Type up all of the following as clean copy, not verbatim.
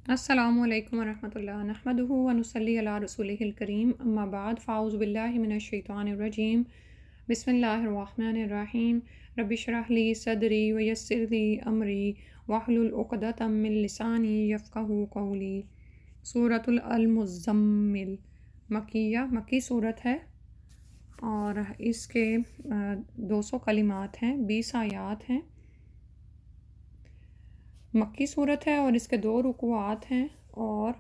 السلام علیکم ورحمۃ اللہ نحمدہ ونصلی علی رسولہ الکریم اما بعد فاعوذ باللہ من الشیطان الرجیم بسم اللہ الرحمن الرحیم رب اشرح لی صدری ویسر لی امری واحلل عقدۃ من لسانی یفقہوا قولی۔ سورۃ المزمل مکی صورت ہے اور اس کے 200 کلمات ہیں، 20 آیات ہیں۔ مکی صورت ہے اور اس کے 2 رکوعات ہیں اور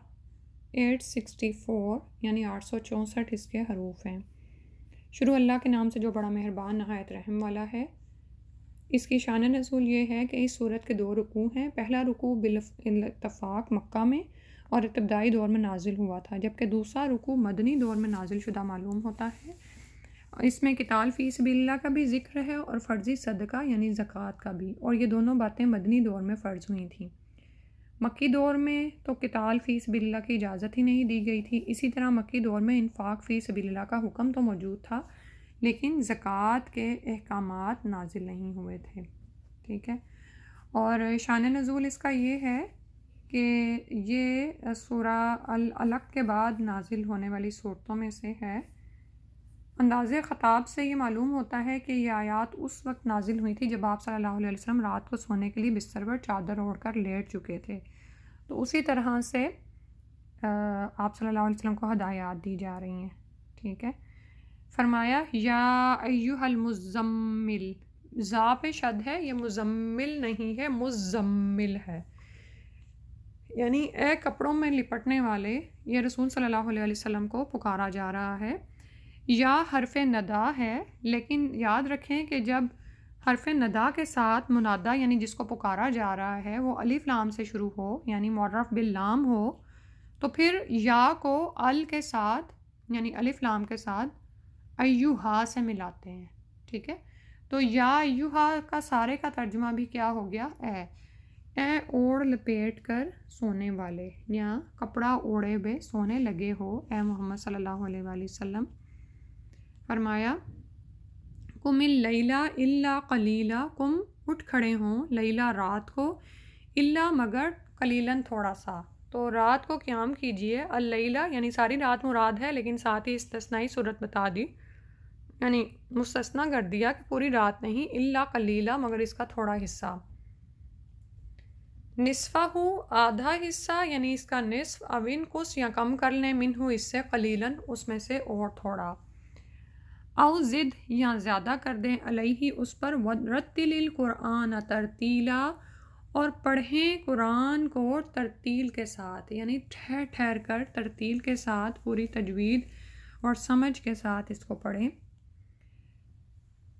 864 یعنی 864 اس کے حروف ہیں۔ شروع اللہ کے نام سے جو بڑا مہربان نہایت رحم والا ہے۔ اس کی شان نزول یہ ہے کہ اس صورت کے 2 رکوع ہیں۔ پہلا رکوع بالاتفاق مکہ میں اور ابتدائی دور میں نازل ہوا تھا، جبکہ دوسرا رکوع مدنی دور میں نازل شدہ معلوم ہوتا ہے۔ اس میں قتال فی سبیل اللہ کا بھی ذکر ہے اور فرضی صدقہ یعنی زکوٰۃ کا بھی، اور یہ دونوں باتیں مدنی دور میں فرض ہوئی تھیں۔ مکی دور میں تو قتال فی سبیل اللہ کی اجازت ہی نہیں دی گئی تھی، اسی طرح مکی دور میں انفاق فی سبیل اللہ کا حکم تو موجود تھا لیکن زکوٰۃ کے احکامات نازل نہیں ہوئے تھے، ٹھیک ہے۔ اور شان نزول اس کا یہ ہے کہ یہ سورہ العلق کے بعد نازل ہونے والی صورتوں میں سے ہے۔ انداز خطاب سے یہ معلوم ہوتا ہے کہ یہ آیات اس وقت نازل ہوئی تھی جب آپ صلی اللہ علیہ وسلم رات کو سونے کے لیے بستر پر چادر اوڑھ کر لیٹ چکے تھے، تو اسی طرح سے آپ صلی اللہ علیہ وسلم کو ہدایات دی جا رہی ہیں، ٹھیک ہے۔ فرمایا یا ایہا المزمل، زا پہ شد ہے، یہ مزمل نہیں ہے، مزمل ہے، یعنی اے کپڑوں میں لپٹنے والے۔ یہ رسول صلی اللہ علیہ وسلم کو پکارا جا رہا ہے۔ یا حرف ندا ہے، لیکن یاد رکھیں کہ جب حرف ندا کے ساتھ منادا یعنی جس کو پکارا جا رہا ہے وہ الف لام سے شروع ہو یعنی معرف باللام ہو، تو پھر یا کو ال کے ساتھ یعنی الف لام کے ساتھ ایوہا سے ملاتے ہیں، ٹھیک ہے۔ تو یا ایوہا کا سارے کا ترجمہ بھی کیا ہو گیا؟ اے اوڑھ لپیٹ کر سونے والے، یا کپڑا اوڑے ہوئے سونے لگے ہو اے محمد صلی اللہ علیہ وآلہ وسلم۔ فرمایا قم اللیلہ الا قلیلا، قم اٹھ کھڑے ہوں، لیلہ رات کو، الا مگر قلیلاً تھوڑا سا، تو رات کو قیام کیجئے۔ اللیلہ یعنی ساری رات مراد ہے، لیکن ساتھ ہی استثنائی صورت بتا دی، یعنی مستثنیٰ کر دیا کہ پوری رات نہیں، الا قلیلا مگر اس کا تھوڑا حصہ۔ نصفہ آدھا حصہ یعنی اس کا نصف، اوین کس یا کم کر لیں، منہ اس سے، قلیلاً اس میں سے اور تھوڑا، او زد یا زیادہ کر دیں، علیہ اس پر، ورتل القرآن ترتیلا اور پڑھیں قرآن کو ترتیل کے ساتھ، یعنی ٹھہر ٹھہر کر ترتیل کے ساتھ پوری تجوید اور سمجھ کے ساتھ اس کو پڑھیں۔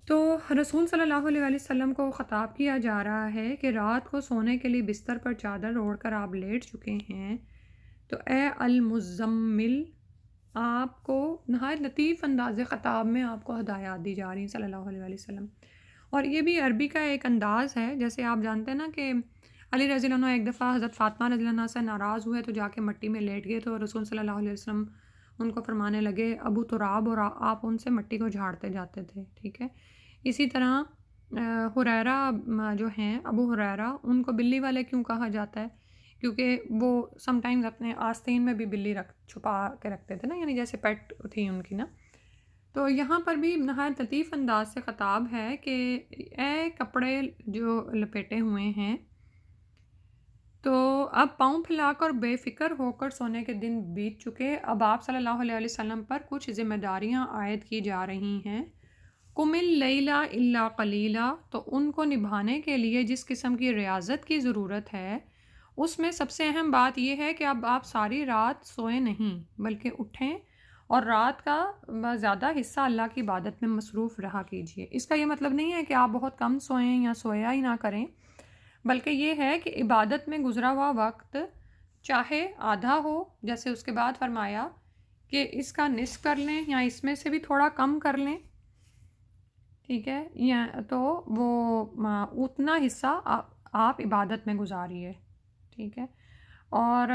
تو رسول صلی اللہ علیہ وسلم کو خطاب کیا جا رہا ہے کہ رات کو سونے کے لیے بستر پر چادر اوڑھ کر آپ لیٹ چکے ہیں، تو اے المزمل، آپ کو نہایت لطیف انداز خطاب میں آپ کو ہدایات دی جا رہی ہیں صلی اللہ علیہ وسلم۔ اور یہ بھی عربی کا ایک انداز ہے، جیسے آپ جانتے ہیں نا کہ علی رضی اللہ عنہ ایک دفعہ حضرت فاطمہ رضی اللہ عنہ سے ناراض ہوئے تو جا کے مٹی میں لیٹ گئے، تو رسول صلی اللہ علیہ وسلم ان کو فرمانے لگے ابو تراب، اور آپ ان سے مٹی کو جھاڑتے جاتے تھے، ٹھیک ہے۔ اسی طرح ہریرہ جو ہیں ابو ہریرہ، ان کو بلی والے کیوں کہا جاتا ہے؟ کیونکہ وہ سم ٹائمز اپنے آستین میں بھی بلی چھپا کے رکھتے تھے نا، یعنی جیسے پیٹ تھی ان کی نا۔ تو یہاں پر بھی نہایت لطیف انداز سے خطاب ہے کہ اے کپڑے جو لپیٹے ہوئے ہیں، تو اب پاؤں پھیلا کر بے فکر ہو کر سونے کے دن بیت چکے، اب آپ صلی اللہ علیہ وسلم پر کچھ ذمہ داریاں عائد کی جا رہی ہیں۔ قم اللیلہ الا قلیلا، تو ان کو نبھانے کے لیے جس قسم کی ریاضت کی ضرورت ہے اس میں سب سے اہم بات یہ ہے کہ اب آپ ساری رات سوئے نہیں بلکہ اٹھیں اور رات کا زیادہ حصہ اللہ کی عبادت میں مصروف رہا کیجیے۔ اس کا یہ مطلب نہیں ہے کہ آپ بہت کم سوئیں یا سویا ہی نہ کریں، بلکہ یہ ہے کہ عبادت میں گزرا ہوا وقت چاہے آدھا ہو، جیسے اس کے بعد فرمایا کہ اس کا نصف کر لیں یا اس میں سے بھی تھوڑا کم کر لیں، ٹھیک ہے، یا تو وہ اتنا حصہ آپ عبادت میں گزاریے، ٹھیک ہے۔ اور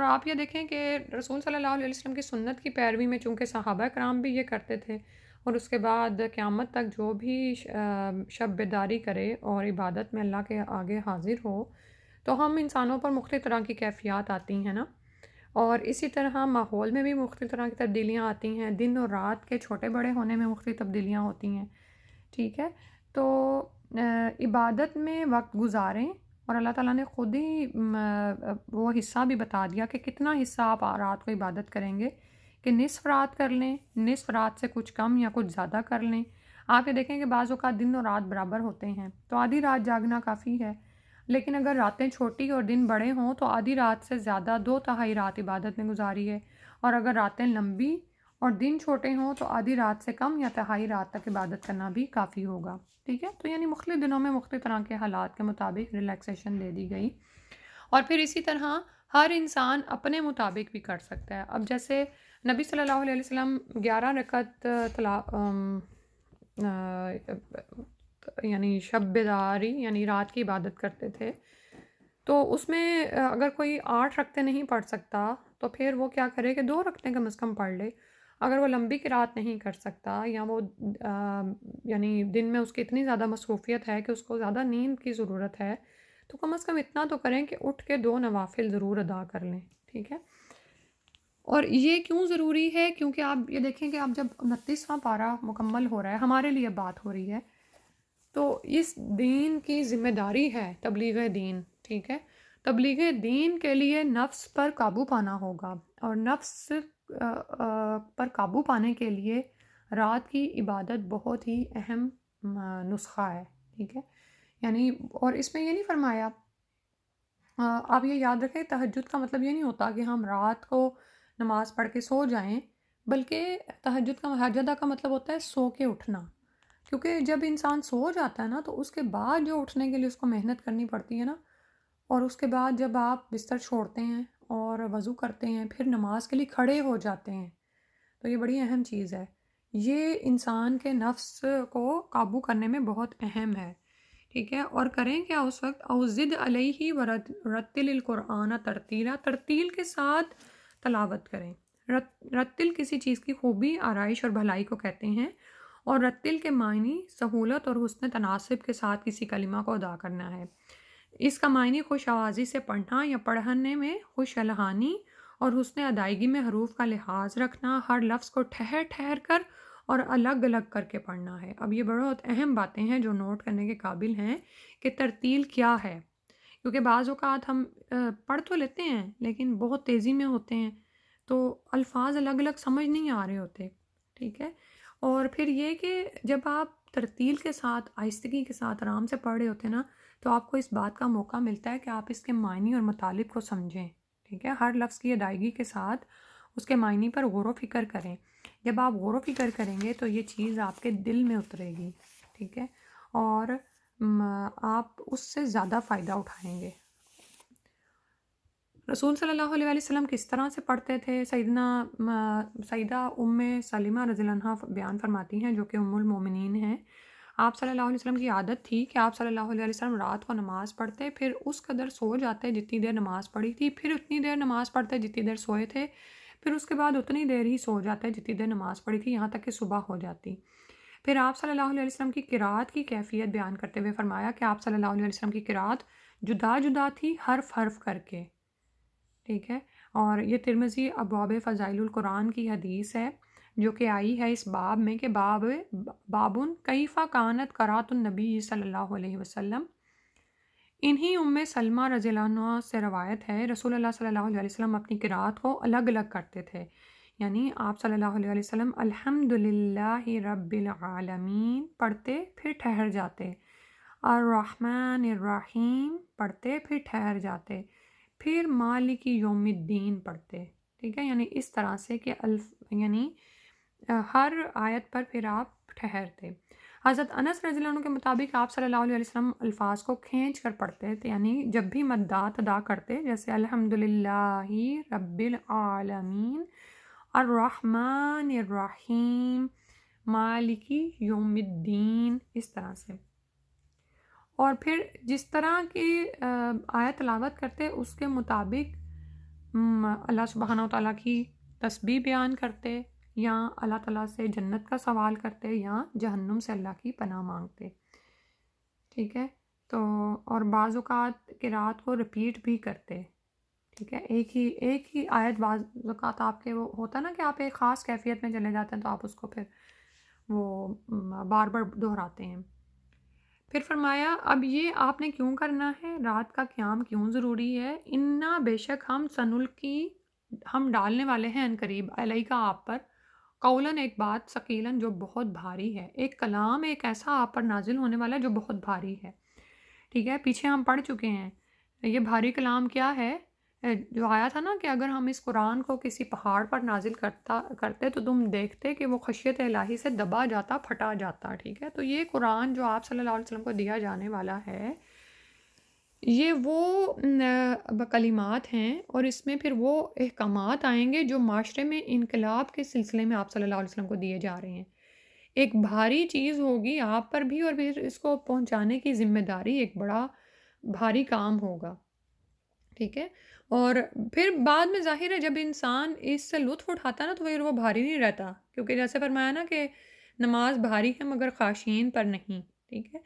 آپ یہ دیکھیں کہ رسول صلی اللہ علیہ وسلم کی سنت کی پیروی میں چونکہ صحابہ کرام بھی یہ کرتے تھے، اور اس کے بعد قیامت تک جو بھی شب بیداری کرے اور عبادت میں اللہ کے آگے حاضر ہو، تو ہم انسانوں پر مختلف طرح کی کیفیات آتی ہیں نا، اور اسی طرح ماحول میں بھی مختلف طرح کی تبدیلیاں آتی ہیں، دن اور رات کے چھوٹے بڑے ہونے میں مختلف تبدیلیاں ہوتی ہیں، ٹھیک ہے؟ تو عبادت میں وقت گزاریں، اور اللہ تعالیٰ نے خود ہی وہ حصہ بھی بتا دیا کہ کتنا حصہ آپ رات کو عبادت کریں گے، کہ نصف رات کر لیں، نصف رات سے کچھ کم یا کچھ زیادہ کر لیں۔ آپ یہ دیکھیں کہ بعض اوقات دن اور رات برابر ہوتے ہیں تو آدھی رات جاگنا کافی ہے، لیکن اگر راتیں چھوٹی اور دن بڑے ہوں تو آدھی رات سے زیادہ 2/3 رات عبادت میں گزاری ہے، اور اگر راتیں لمبی اور دن چھوٹے ہوں تو آدھی رات سے کم یا تہائی رات تک عبادت کرنا بھی کافی ہوگا، ٹھیک ہے؟ تو یعنی مختلف دنوں میں مختلف طرح کے حالات کے مطابق ریلیکسیشن دے دی گئی، اور پھر اسی طرح ہر انسان اپنے مطابق بھی کر سکتا ہے۔ اب جیسے نبی صلی اللہ علیہ وسلم 11 رکعت یعنی شب بیداری یعنی رات کی عبادت کرتے تھے، تو اس میں اگر کوئی 8 رکعتیں نہیں پڑھ سکتا تو پھر وہ کیا کرے کہ 2 رکعتیں کم از کم پڑھ لے۔ اگر وہ لمبی قرات نہیں کر سکتا، یا وہ یعنی دن میں اس کی اتنی زیادہ مصروفیت ہے کہ اس کو زیادہ نیند کی ضرورت ہے، تو کم از کم اتنا تو کریں کہ اٹھ کے 2 نوافل ضرور ادا کر لیں، ٹھیک ہے؟ اور یہ کیوں ضروری ہے؟ کیونکہ آپ یہ دیکھیں کہ اب جب 29واں پارہ مکمل ہو رہا ہے، ہمارے لیے بات ہو رہی ہے، تو اس دین کی ذمہ داری ہے تبلیغ دین، ٹھیک ہے؟ تبلیغ دین کے لیے نفس پر قابو پانا ہوگا، اور نفس پر قابو پانے کے لیے رات کی عبادت بہت ہی اہم نسخہ ہے، ٹھیک ہے؟ یعنی اور اس میں یہ نہیں فرمایا، آپ یہ یاد رکھیں تہجد کا مطلب یہ نہیں ہوتا کہ ہم رات کو نماز پڑھ کے سو جائیں، بلکہ حجدہ کا مطلب ہوتا ہے سو کے اٹھنا، کیونکہ جب انسان سو جاتا ہے نا تو اس کے بعد جو اٹھنے کے لیے اس کو محنت کرنی پڑتی ہے نا، اور اس کے بعد جب آپ بستر چھوڑتے ہیں اور وضو کرتے ہیں پھر نماز کے لیے کھڑے ہو جاتے ہیں، تو یہ بڑی اہم چیز ہے، یہ انسان کے نفس کو قابو کرنے میں بہت اہم ہے، ٹھیک ہے؟ اور کریں کیا اس وقت؟ اوزد علیہ ورتل القرآن ترتیلا، ترتیل کے ساتھ تلاوت کریں۔ رتل کسی چیز کی خوبی، آرائش اور بھلائی کو کہتے ہیں، اور رتل کے معنی سہولت اور حسن تناسب کے ساتھ کسی کلمہ کو ادا کرنا ہے۔ اس کا معنی خوش آوازی سے پڑھنا یا پڑھنے میں خوش الحانی اور حسن ادائیگی میں حروف کا لحاظ رکھنا، ہر لفظ کو ٹھہر ٹھہر کر اور الگ الگ کر کے پڑھنا ہے۔ اب یہ بہت اہم باتیں ہیں جو نوٹ کرنے کے قابل ہیں کہ ترتیل کیا ہے، کیونکہ بعض اوقات ہم پڑھ تو لیتے ہیں لیکن بہت تیزی میں ہوتے ہیں تو الفاظ الگ الگ سمجھ نہیں آ رہے ہوتے، ٹھیک ہے؟ اور پھر یہ کہ جب آپ ترتیل کے ساتھ آہستگی کے ساتھ آرام سے پڑھ رہے ہوتے ہیں نا، تو آپ کو اس بات کا موقع ملتا ہے کہ آپ اس کے معنی اور مطالب کو سمجھیں، ٹھیک ہے؟ ہر لفظ کی ادائیگی کے ساتھ اس کے معنی پر غور و فکر کریں۔ جب آپ غور و فکر کریں گے تو یہ چیز آپ کے دل میں اترے گی، ٹھیک ہے؟ اور آپ اس سے زیادہ فائدہ اٹھائیں گے۔ رسول صلی اللہ علیہ وسلم کس طرح سے پڑھتے تھے؟ سیدہ ام سلمہ رضی اللہ عنہا بیان فرماتی ہیں، جو کہ ام المومنین ہیں۔ آپ صلی اللہ علیہ وسلم کی عادت تھی کہ آپ صلی اللہ علیہ وسلم رات کو نماز پڑھتے، پھر اس قدر سو جاتے جتنی دیر نماز پڑھی تھی، پھر اتنی دیر نماز پڑھتے جتنی دیر سوئے تھے، پھر اس کے بعد اتنی دیر ہی سو جاتے جتنی دیر نماز پڑھی تھی، یہاں تک کہ صبح ہو جاتی۔ پھر آپ صلی اللہ علیہ وسلم کی قرات کی کیفیت بیان کرتے ہوئے فرمایا کہ آپ صلی اللہ علیہ وسلم کی قرات جدا جدا تھی، حرف حرف کر کے، ٹھیک ہے؟ اور یہ ترمذی ابواب فضائل القرآن کی حدیث ہے، جو کہ آئی ہے اس باب میں کہ بابن کیفا کانت قرات النبی صلی اللہ علیہ وسلم۔ انہی ام سلمہ رضی اللہ عنہ سے روایت ہے، رسول اللہ صلی اللہ علیہ وسلم اپنی قرات کو الگ الگ کرتے تھے، یعنی آپ صلی اللہ علیہ وسلم الحمدللہ رب العالمین پڑھتے پھر ٹھہر جاتے، الرحمن الرحیم پڑھتے پھر ٹھہر جاتے، پھر مالک یوم الدین پڑھتے، ٹھیک ہے؟ یعنی اس طرح سے کہ یعنی ہر آیت پر پھر آپ ٹھہرتے۔ حضرت انس رضی اللہ عنہ کے مطابق آپ صلی اللہ علیہ وسلم الفاظ کو کھینچ کر پڑھتے تھے، یعنی جب بھی مدات ادا کرتے، جیسے الحمدللہ رب العالمین، الرحمن الرحیم، مالکی یوم الدین، اس طرح سے۔ اور پھر جس طرح کی آیت تلاوت کرتے اس کے مطابق اللہ سبحانہ و تعالیٰ کی تسبیح بیان کرتے، یا اللہ تعالیٰ سے جنت کا سوال کرتے، یا جہنم سے اللہ کی پناہ مانگتے، ٹھیک ہے؟ تو اور بعض اوقات قرأت کو رپیٹ بھی کرتے، ٹھیک ہے، ایک ہی آیت بعض اوقات آپ کے وہ ہوتا نا کہ آپ ایک خاص کیفیت میں چلے جاتے ہیں تو آپ اس کو پھر وہ بار بار دہراتے ہیں۔ پھر فرمایا اب یہ آپ نے کیوں کرنا ہے، رات کا قیام کیوں ضروری ہے، انا بے شک ہم سنلقی ہم ڈالنے والے ہیں عنقریب علیکا آپ پر، قولاً ایک بات، ثقیلاً جو بہت بھاری ہے، ایک کلام ایک ایسا آپ پر نازل ہونے والا ہے جو بہت بھاری ہے، ٹھیک ہے، پیچھے ہم پڑھ چکے ہیں یہ بھاری کلام کیا ہے، جو آیا تھا نا کہ اگر ہم اس قرآن کو کسی پہاڑ پر نازل کرتے تو تم دیکھتے کہ وہ خشیت الہی سے دبا جاتا، پھٹا جاتا، ٹھیک ہے، تو یہ قرآن جو آپ صلی اللہ علیہ وسلم کو دیا جانے والا ہے یہ وہ کلمات ہیں، اور اس میں پھر وہ احکامات آئیں گے جو معاشرے میں انقلاب کے سلسلے میں آپ صلی اللہ علیہ وسلم کو دیے جا رہے ہیں۔ ایک بھاری چیز ہوگی آپ پر بھی، اور پھر اس کو پہنچانے کی ذمہ داری ایک بڑا بھاری کام ہوگا، ٹھیک ہے، اور پھر بعد میں ظاہر ہے جب انسان اس سے لطف اٹھاتا ہے نا تو پھر وہ بھاری نہیں رہتا، کیونکہ جیسے فرمایا نا کہ نماز بھاری ہے مگر خاشعین پر نہیں، ٹھیک ہے،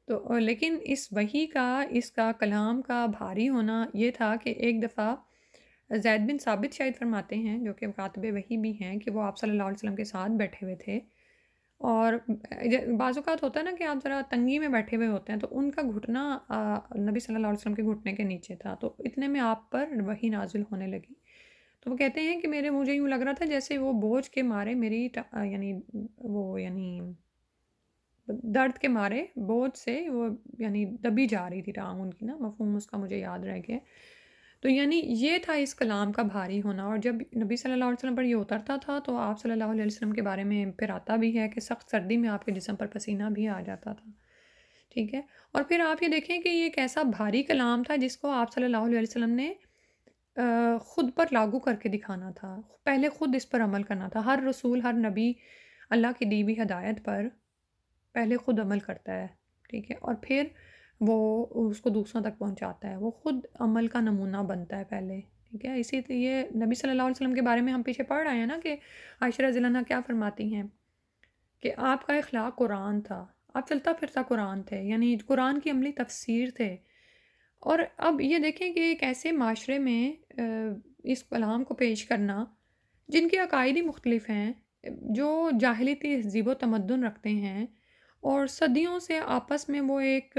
تو لیکن اس وحی کا، اس کا کلام کا بھاری ہونا یہ تھا کہ ایک دفعہ زید بن ثابت شاید فرماتے ہیں جو کہ کاتب وحی بھی ہیں کہ وہ آپ صلی اللہ علیہ وسلم کے ساتھ بیٹھے ہوئے تھے، اور بعض اوقات ہوتا ہے نا کہ آپ ذرا تنگی میں بیٹھے ہوئے ہوتے ہیں تو ان کا گھٹنا نبی صلی اللہ علیہ وسلم کے گھٹنے کے نیچے تھا، تو اتنے میں آپ پر وحی نازل ہونے لگی، تو وہ کہتے ہیں کہ مجھے یوں لگ رہا تھا جیسے وہ بوجھ کے مارے میری یعنی درد کے مارے بوجھ سے وہ یعنی دبی جا رہی تھی ٹانگ ان کی نا، مفہوم اس کا مجھے یاد رہ گیا، تو یعنی یہ تھا اس کلام کا بھاری ہونا، اور جب نبی صلی اللہ علیہ وسلم پر یہ اترتا تھا تو آپ صلی اللہ علیہ وسلم کے بارے میں پھر آتا بھی ہے کہ سخت سردی میں آپ کے جسم پر پسینہ بھی آ جاتا تھا، ٹھیک ہے، اور پھر آپ یہ دیکھیں کہ یہ ایک ایسا بھاری کلام تھا جس کو آپ صلی اللہ علیہ وسلم نے خود پر لاگو کر کے دکھانا تھا، پہلے خود اس پر عمل کرنا تھا، ہر رسول ہر نبی اللہ کی دی ہوئی ہدایت پر پہلے خود عمل کرتا ہے، ٹھیک ہے، اور پھر وہ اس کو دوسروں تک پہنچاتا ہے، وہ خود عمل کا نمونہ بنتا ہے پہلے، ٹھیک ہے، اسی لیے نبی صلی اللہ علیہ وسلم کے بارے میں ہم پیچھے پڑھ رہے ہیں نا کہ عائشہ رضی اللہ عنہا کیا فرماتی ہیں کہ آپ کا اخلاق قرآن تھا، آپ چلتا پھرتا قرآن تھے، یعنی قرآن کی عملی تفسیر تھے، اور اب یہ دیکھیں کہ ایک ایسے معاشرے میں اس کلام کو پیش کرنا جن کے عقائد ہی مختلف ہیں، جو جاہلی تہذیب و تمدن رکھتے ہیں، اور صدیوں سے آپس میں وہ ایک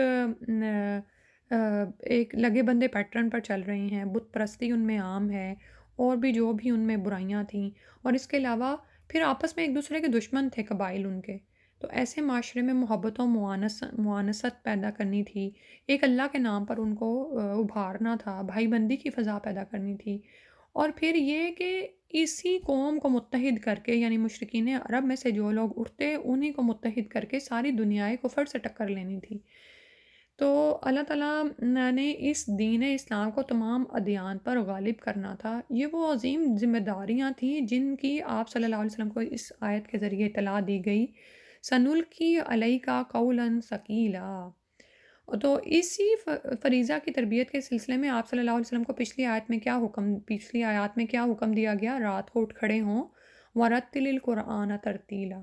لگے بندے پیٹرن پر چل رہی ہیں، بت پرستی ان میں عام ہے، اور بھی جو بھی ان میں برائیاں تھیں، اور اس کے علاوہ پھر آپس میں ایک دوسرے کے دشمن تھے قبائل ان کے، تو ایسے معاشرے میں محبت و معانست پیدا کرنی تھی، ایک اللہ کے نام پر ان کو ابھارنا تھا، بھائی بندی کی فضا پیدا کرنی تھی، اور پھر یہ کہ اسی قوم کو متحد کر کے، یعنی مشرکین عرب میں سے جو لوگ اٹھتے انہی کو متحد کر کے ساری دنیائے کفر سے ٹکر لینی تھی، تو اللہ تعالیٰ نے اس دین اسلام کو تمام ادیان پر غالب کرنا تھا، یہ وہ عظیم ذمہ داریاں تھیں جن کی آپ صلی اللہ علیہ وسلم کو اس آیت کے ذریعے اطلاع دی گئی، سنلقی علیکا قولا ثقیلا، تو اسی فریضہ کی تربیت کے سلسلے میں آپ صلی اللہ علیہ وسلم کو پچھلی آیات میں کیا حکم دیا گیا، رات کو اٹھ کھڑے ہوں، ورتل القرآن ترتیلا،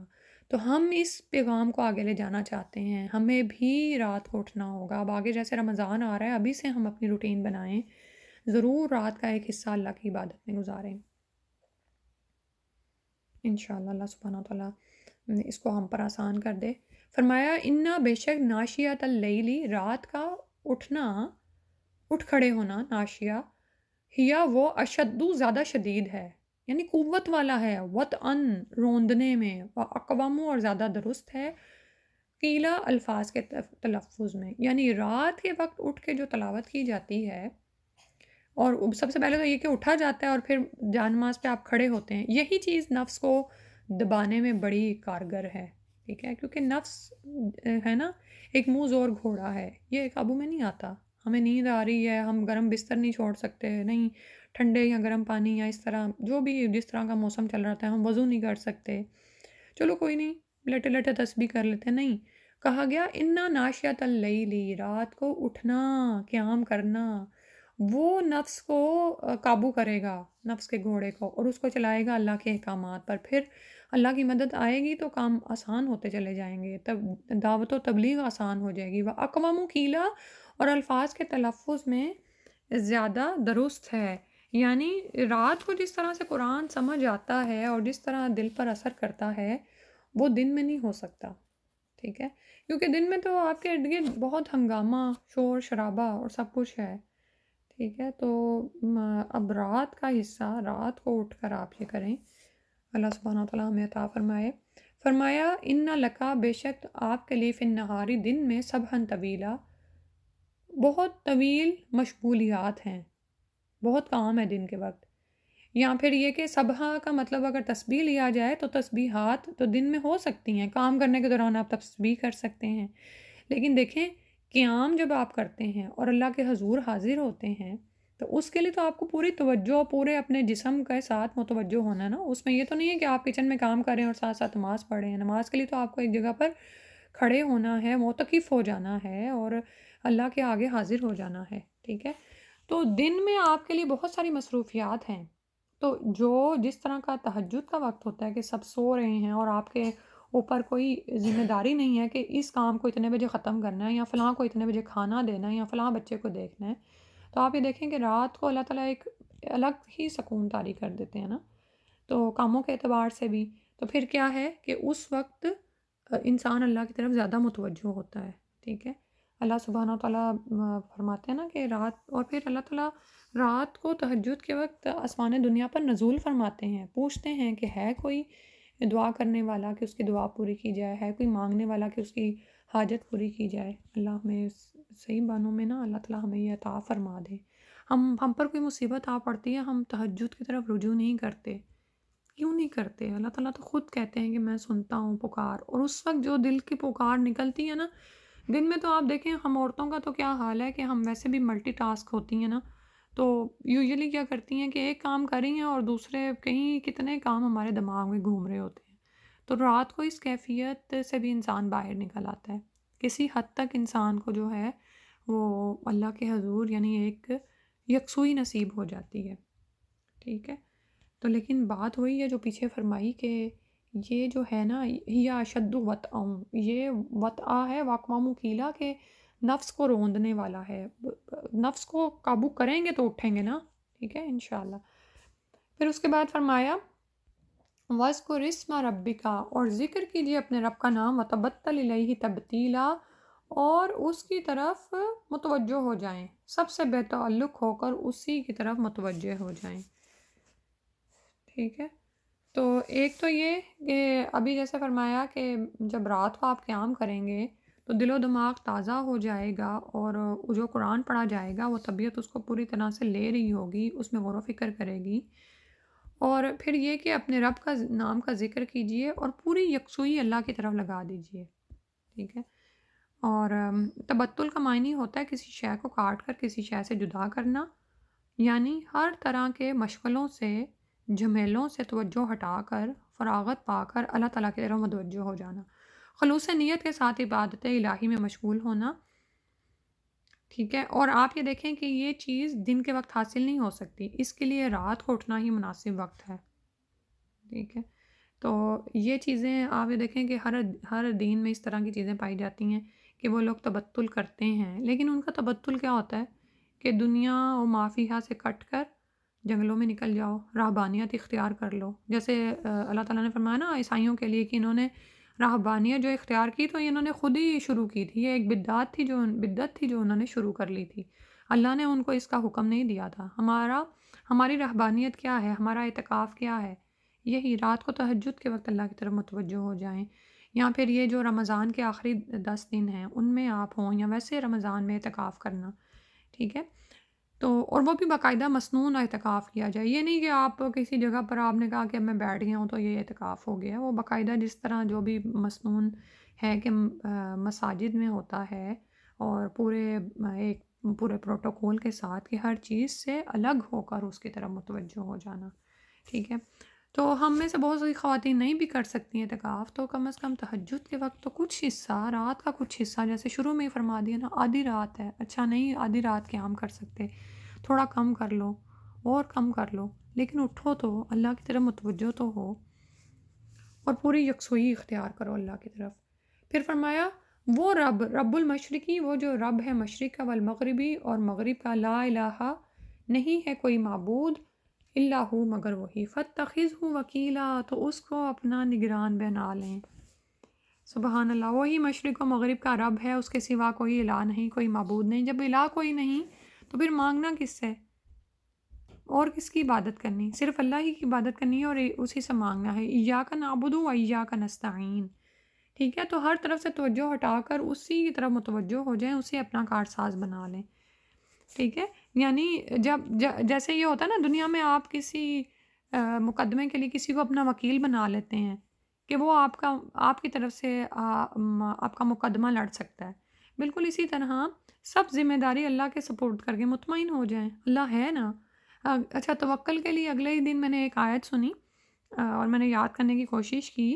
تو ہم اس پیغام کو آگے لے جانا چاہتے ہیں، ہمیں بھی رات کو اٹھنا ہوگا، اب آگے جیسے رمضان آ رہا ہے ابھی سے ہم اپنی روٹین بنائیں، ضرور رات کا ایک حصہ اللہ کی عبادت میں گزاریں، انشاءاللہ اللہ سبحانہ وتعالیٰ اس کو ہم پر آسان کر دے۔ فرمایا انا بے شک ناشیات اللیلی، رات کا اٹھنا، اٹھ کھڑے ہونا، ناشیہ ہیا وہ اشدو زیادہ شدید ہے، یعنی قوت والا ہے، وط ان روندنے میں، اقوام اور زیادہ درست ہے، قیلا الفاظ کے تلفظ میں، یعنی رات کے وقت اٹھ کے جو تلاوت کی جاتی ہے، اور سب سے پہلے تو یہ کہ اٹھا جاتا ہے اور پھر جان نماز پہ آپ کھڑے ہوتے ہیں، یہی چیز نفس کو دبانے میں بڑی کارگر ہے، ٹھیک ہے، کیونکہ نفس ہے نا ایک منہ زور گھوڑا ہے، یہ قابو میں نہیں آتا، ہمیں نیند آ رہی ہے، ہم گرم بستر نہیں چھوڑ سکتے، نہیں ٹھنڈے یا گرم پانی یا اس طرح جو بھی جس طرح کا موسم چل رہا تھا ہم وضو نہیں کر سکتے، چلو کوئی نہیں لیٹے لیٹے تسبیح کر لیتے، نہیں، کہا گیا انا ناشیات اللیلی، رات کو اٹھنا، قیام کرنا، وہ نفس کو قابو کرے گا، نفس کے گھوڑے کو، اور اس کو چلائے گا اللہ کے احکامات پر، پھر اللہ کی مدد آئے گی تو کام آسان ہوتے چلے جائیں گے، تب دعوت و تبلیغ آسان ہو جائے گی۔ وَأَقْوَمُ قِیلَ، اور الفاظ کے تلفظ میں زیادہ درست ہے، یعنی رات کو جس طرح سے قرآن سمجھ آتا ہے اور جس طرح دل پر اثر کرتا ہے وہ دن میں نہیں ہو سکتا، ٹھیک ہے؟ کیونکہ دن میں تو آپ کے ارد گرد بہت ہنگامہ، شور شرابہ اور سب کچھ ہے، ٹھیک ہے؟ تو اب رات کا حصہ رات کو اٹھ کر آپ یہ کریں، اللہ سبحانہ و تعالیٰ ہمیں عطا فرمائے۔ فرمایا ان لکا، بے شک آپ کے لیے، فی النہاری دن میں، سبحًا طویلا، بہت طویل مشغولیات ہیں، بہت کام ہے دن کے وقت۔ یا پھر یہ کہ سبحہ کا مطلب اگر تسبیح لیا جائے تو تسبیحات تو دن میں ہو سکتی ہیں، کام کرنے کے دوران آپ تسبیح کر سکتے ہیں، لیکن دیکھیں قیام جب آپ کرتے ہیں اور اللہ کے حضور حاضر ہوتے ہیں تو اس کے لیے تو آپ کو پوری توجہ، پورے اپنے جسم کے ساتھ متوجہ ہونا ہے نا۔ اس میں یہ تو نہیں ہے کہ آپ کچن میں کام کر رہے ہیں اور ساتھ ساتھ نماز پڑھ رہے ہیں۔ نماز کے لیے تو آپ کو ایک جگہ پر کھڑے ہونا ہے، معتکف ہو جانا ہے اور اللہ کے آگے حاضر ہو جانا ہے، ٹھیک ہے؟ تو دن میں آپ کے لیے بہت ساری مصروفیات ہیں، تو جو جس طرح کا تہجد کا وقت ہوتا ہے کہ سب سو رہے ہیں اور آپ کے اوپر کوئی ذمہ داری نہیں ہے کہ اس کام کو اتنے بجے ختم کرنا ہے یا فلاں کو اتنے بجے کھانا دینا ہے یا فلاں بچے کو دیکھنا ہے، تو آپ یہ دیکھیں کہ رات کو اللہ تعالیٰ ایک الگ ہی سکون طاری کر دیتے ہیں نا، تو کاموں کے اعتبار سے بھی۔ تو پھر کیا ہے کہ اس وقت انسان اللہ کی طرف زیادہ متوجہ ہوتا ہے، ٹھیک ہے؟ اللہ سبحانہ و تعالیٰ فرماتے ہیں نا کہ رات، اور پھر اللہ تعالیٰ رات کو تہجد کے وقت آسمان دنیا پر نزول فرماتے ہیں، پوچھتے ہیں کہ ہے کوئی دعا کرنے والا کہ اس کی دعا پوری کی جائے، ہے کوئی مانگنے والا کہ اس کی حاجت پوری کی جائے۔ اللہ ہمیں صحیح معنوں میں نا اللہ تعالیٰ ہمیں یہ عطا فرما دے۔ ہم پر کوئی مصیبت آ پڑتی ہے، ہم تہجد کی طرف رجوع نہیں کرتے، کیوں نہیں کرتے؟ اللہ تعالیٰ تو خود کہتے ہیں کہ میں سنتا ہوں پکار، اور اس وقت جو دل کی پکار نکلتی ہے نا، دن میں تو آپ دیکھیں ہم عورتوں کا تو کیا حال ہے کہ ہم ویسے بھی ملٹی ٹاسک ہوتی ہیں نا، تو یوزلی کیا کرتی ہیں کہ ایک کام کر رہی ہیں اور دوسرے کہیں کتنے کام ہمارے دماغ میں گھوم رہے ہوتے ہیں۔ تو رات کو اس کیفیت سے بھی انسان باہر نکل آتا ہے، کسی حد تک انسان کو جو ہے وہ اللہ کے حضور یعنی ایک یکسوئی نصیب ہو جاتی ہے، ٹھیک ہے؟ تو لیکن بات وہی ہے جو پیچھے فرمائی کہ یہ جو ہے نا یہ اشد وطئ، یہ وطأ ہے، واقوام قیلا کہ نفس کو روندنے والا ہے، نفس کو قابو کریں گے تو اٹھیں گے نا، ٹھیک ہے انشاءاللہ۔ پھر اس کے بعد فرمایا وَاذْكُرِ اسْمَ رَبِّكَ، اور ذکر کیجیے اپنے رب کا نام، وَتَبَتَّلْ إِلَيْهِ تَبْتِيلًا، اور اس کی طرف متوجہ ہو جائیں، سب سے بے تعلق ہو کر اسی کی طرف متوجہ ہو جائیں، ٹھیک ہے؟ تو ایک تو یہ کہ ابھی جیسے فرمایا کہ جب رات کو آپ قیام کریں گے تو دل و دماغ تازہ ہو جائے گا، اور جو قرآن پڑھا جائے گا وہ طبیعت اس کو پوری طرح سے لے رہی ہوگی، اس میں غور و فکر کرے گی۔ اور پھر یہ کہ اپنے رب کا نام کا ذکر کیجئے اور پوری یکسوئی اللہ کی طرف لگا دیجئے، ٹھیک ہے؟ اور تبتل کا معنی ہوتا ہے کسی شے کو کاٹ کر کسی شے سے جدا کرنا، یعنی ہر طرح کے مشغلوں سے، جھمیلوں سے توجہ ہٹا کر، فراغت پا کر اللہ تعالیٰ کی طرف متوجہ ہو جانا، خلوص نیت کے ساتھ عبادت الہی میں مشغول ہونا، ٹھیک ہے؟ اور آپ یہ دیکھیں کہ یہ چیز دن کے وقت حاصل نہیں ہو سکتی، اس کے لیے رات کو اٹھنا ہی مناسب وقت ہے، ٹھیک ہے؟ تو یہ چیزیں آپ یہ دیکھیں کہ ہر دین میں اس طرح کی چیزیں پائی جاتی ہیں کہ وہ لوگ تبتل کرتے ہیں، لیکن ان کا تبتل کیا ہوتا ہے کہ دنیا و مافیہا سے کٹ کر جنگلوں میں نکل جاؤ، راہبانیت اختیار کر لو، جیسے اللہ تعالیٰ نے فرمایا نا عیسائیوں کے لیے کہ انہوں نے راہبانیت جو اختیار کی تو انہوں نے خود ہی شروع کی تھی، یہ ایک بدعت تھی جو انہوں نے شروع کر لی تھی، اللہ نے ان کو اس کا حکم نہیں دیا تھا۔ ہماری راہبانیت کیا ہے، ہمارا اعتکاف کیا ہے؟ یہی رات کو تہجد کے وقت اللہ کی طرف متوجہ ہو جائیں، یا پھر یہ جو رمضان کے آخری 10 دن ہیں ان میں آپ ہوں، یا ویسے رمضان میں اعتکاف کرنا، ٹھیک ہے؟ تو اور وہ بھی باقاعدہ مسنون اعتکاف کیا جائے، یہ نہیں کہ آپ کسی جگہ پر آپ نے کہا کہ اب میں بیٹھ گیا ہوں تو یہ اعتکاف ہو گیا، وہ باقاعدہ جس طرح جو بھی مسنون ہے کہ مساجد میں ہوتا ہے، اور پورے پروٹوکول کے ساتھ کہ ہر چیز سے الگ ہو کر اس کی طرف متوجہ ہو جانا، ٹھیک ہے؟ تو ہم میں سے بہت سی خواتین نہیں بھی کر سکتی ہیں اعتکاف، تو کم از کم تہجد کے وقت تو کچھ حصہ، رات کا کچھ حصہ، جیسے شروع میں ہی فرما دیا نا آدھی رات ہے، اچھا نہیں آدھی رات قیام کر سکتے، تھوڑا کم کر لو اور کم کر لو، لیکن اٹھو تو اللہ کی طرف متوجہ تو ہو۔ اور پوری یکسوئی اختیار کرو اللہ کی طرف۔ پھر فرمایا وہ رب المشرقی، وہ جو رب ہے مشرق کا، والمغربی اور مغرب کا، لا الہ نہیں ہے کوئی معبود الا ہو مگر وہی، فاتخذہ وکیلا تو اس کو اپنا نگران بنا لیں۔ سبحان اللہ، وہی مشرق و مغرب کا رب ہے، اس کے سوا کوئی الہ نہیں، کوئی معبود نہیں۔ جب الہ کوئی نہیں تو پھر مانگنا کس سے اور کس کی عبادت کرنی؟ صرف اللہ ہی کی عبادت کرنی ہے اور اسی سے مانگنا ہے۔ ایاک نعبد و ایاک نستعین، ٹھیک ہے؟ تو ہر طرف سے توجہ ہٹا کر اسی کی طرف متوجہ ہو جائیں، اسے اپنا کارساز بنا لیں، ٹھیک ہے؟ یعنی جیسے یہ ہوتا ہے نا دنیا میں، آپ کسی مقدمے کے لیے کسی کو اپنا وکیل بنا لیتے ہیں کہ وہ آپ کی طرف سے آپ کا مقدمہ لڑ سکتا ہے، بالکل اسی طرح سب ذمہ داری اللہ کے سپورٹ کر کے مطمئن ہو جائیں، اللہ ہے نا۔ اچھا، توکل کے لیے اگلے ہی دن میں نے ایک آیت سنی اور میں نے یاد کرنے کی کوشش کی،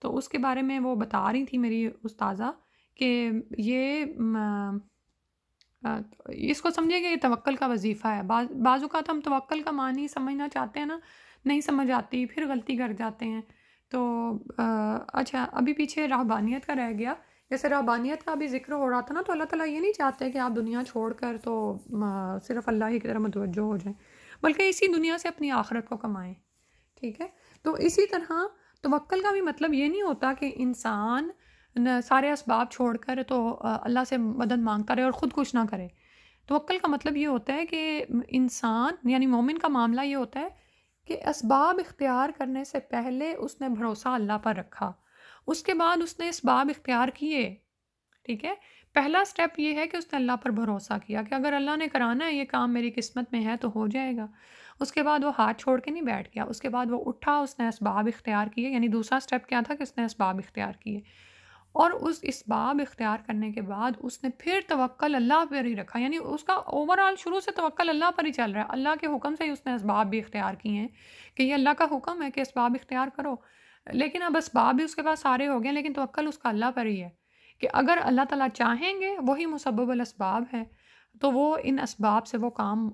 تو اس کے بارے میں وہ بتا رہی تھی میری استاذہ کہ یہ اس کو سمجھے کہ یہ توکل کا وظیفہ ہے۔ بعض اوقات ہم توکل کا معنی سمجھنا چاہتے ہیں نا، نہیں سمجھ آتی، پھر غلطی کر جاتے ہیں۔ تو اچھا، ابھی پیچھے رہبانیت کا رہ گیا، جیسے رہبانیت کا بھی ذکر ہو رہا تھا نا، تو اللہ تعالیٰ یہ نہیں چاہتے کہ آپ دنیا چھوڑ کر تو صرف اللہ ہی کی طرف متوجہ ہو جائیں، بلکہ اسی دنیا سے اپنی آخرت کو کمائیں، ٹھیک ہے؟ تو اسی طرح توکل کا بھی مطلب یہ نہیں ہوتا کہ انسان سارے اسباب چھوڑ کر تو اللہ سے مدد مانگتا رہے اور خود کچھ نہ کرے۔ توکل کا مطلب یہ ہوتا ہے کہ انسان یعنی مومن کا معاملہ یہ ہوتا ہے کہ اسباب اختیار کرنے سے پہلے اس نے بھروسہ اللہ پر رکھا، اس کے بعد اس نے اسباب اختیار کیے، ٹھیک ہے؟ پہلا سٹیپ یہ ہے کہ اس نے اللہ پر بھروسہ کیا کہ اگر اللہ نے کرانا ہے یہ کام، میری قسمت میں ہے تو ہو جائے گا۔ اس کے بعد وہ ہاتھ چھوڑ کے نہیں بیٹھ گیا، اس کے بعد وہ اٹھا، اس نے اسباب اختیار کیے، یعنی دوسرا سٹیپ کیا تھا کہ اس نے اسباب اختیار کیے، اور اس اسباب اختیار کرنے کے بعد اس نے پھر توکل اللہ پر ہی رکھا، یعنی اس کا اوورآل شروع سے توکل اللہ پر ہی چل رہا ہے، اللہ کے حکم سے ہی اس نے اسباب بھی اختیار کیے ہیں کہ یہ اللہ کا حکم ہے کہ اسباب اختیار کرو، لیکن اب اسباب بھی اس کے پاس سارے ہو گئے، لیکن توکل اس کا اللہ پر ہی ہے کہ اگر اللہ تعالیٰ چاہیں گے، وہی مسبب الاسباب ہے، تو وہ ان اسباب سے وہ کام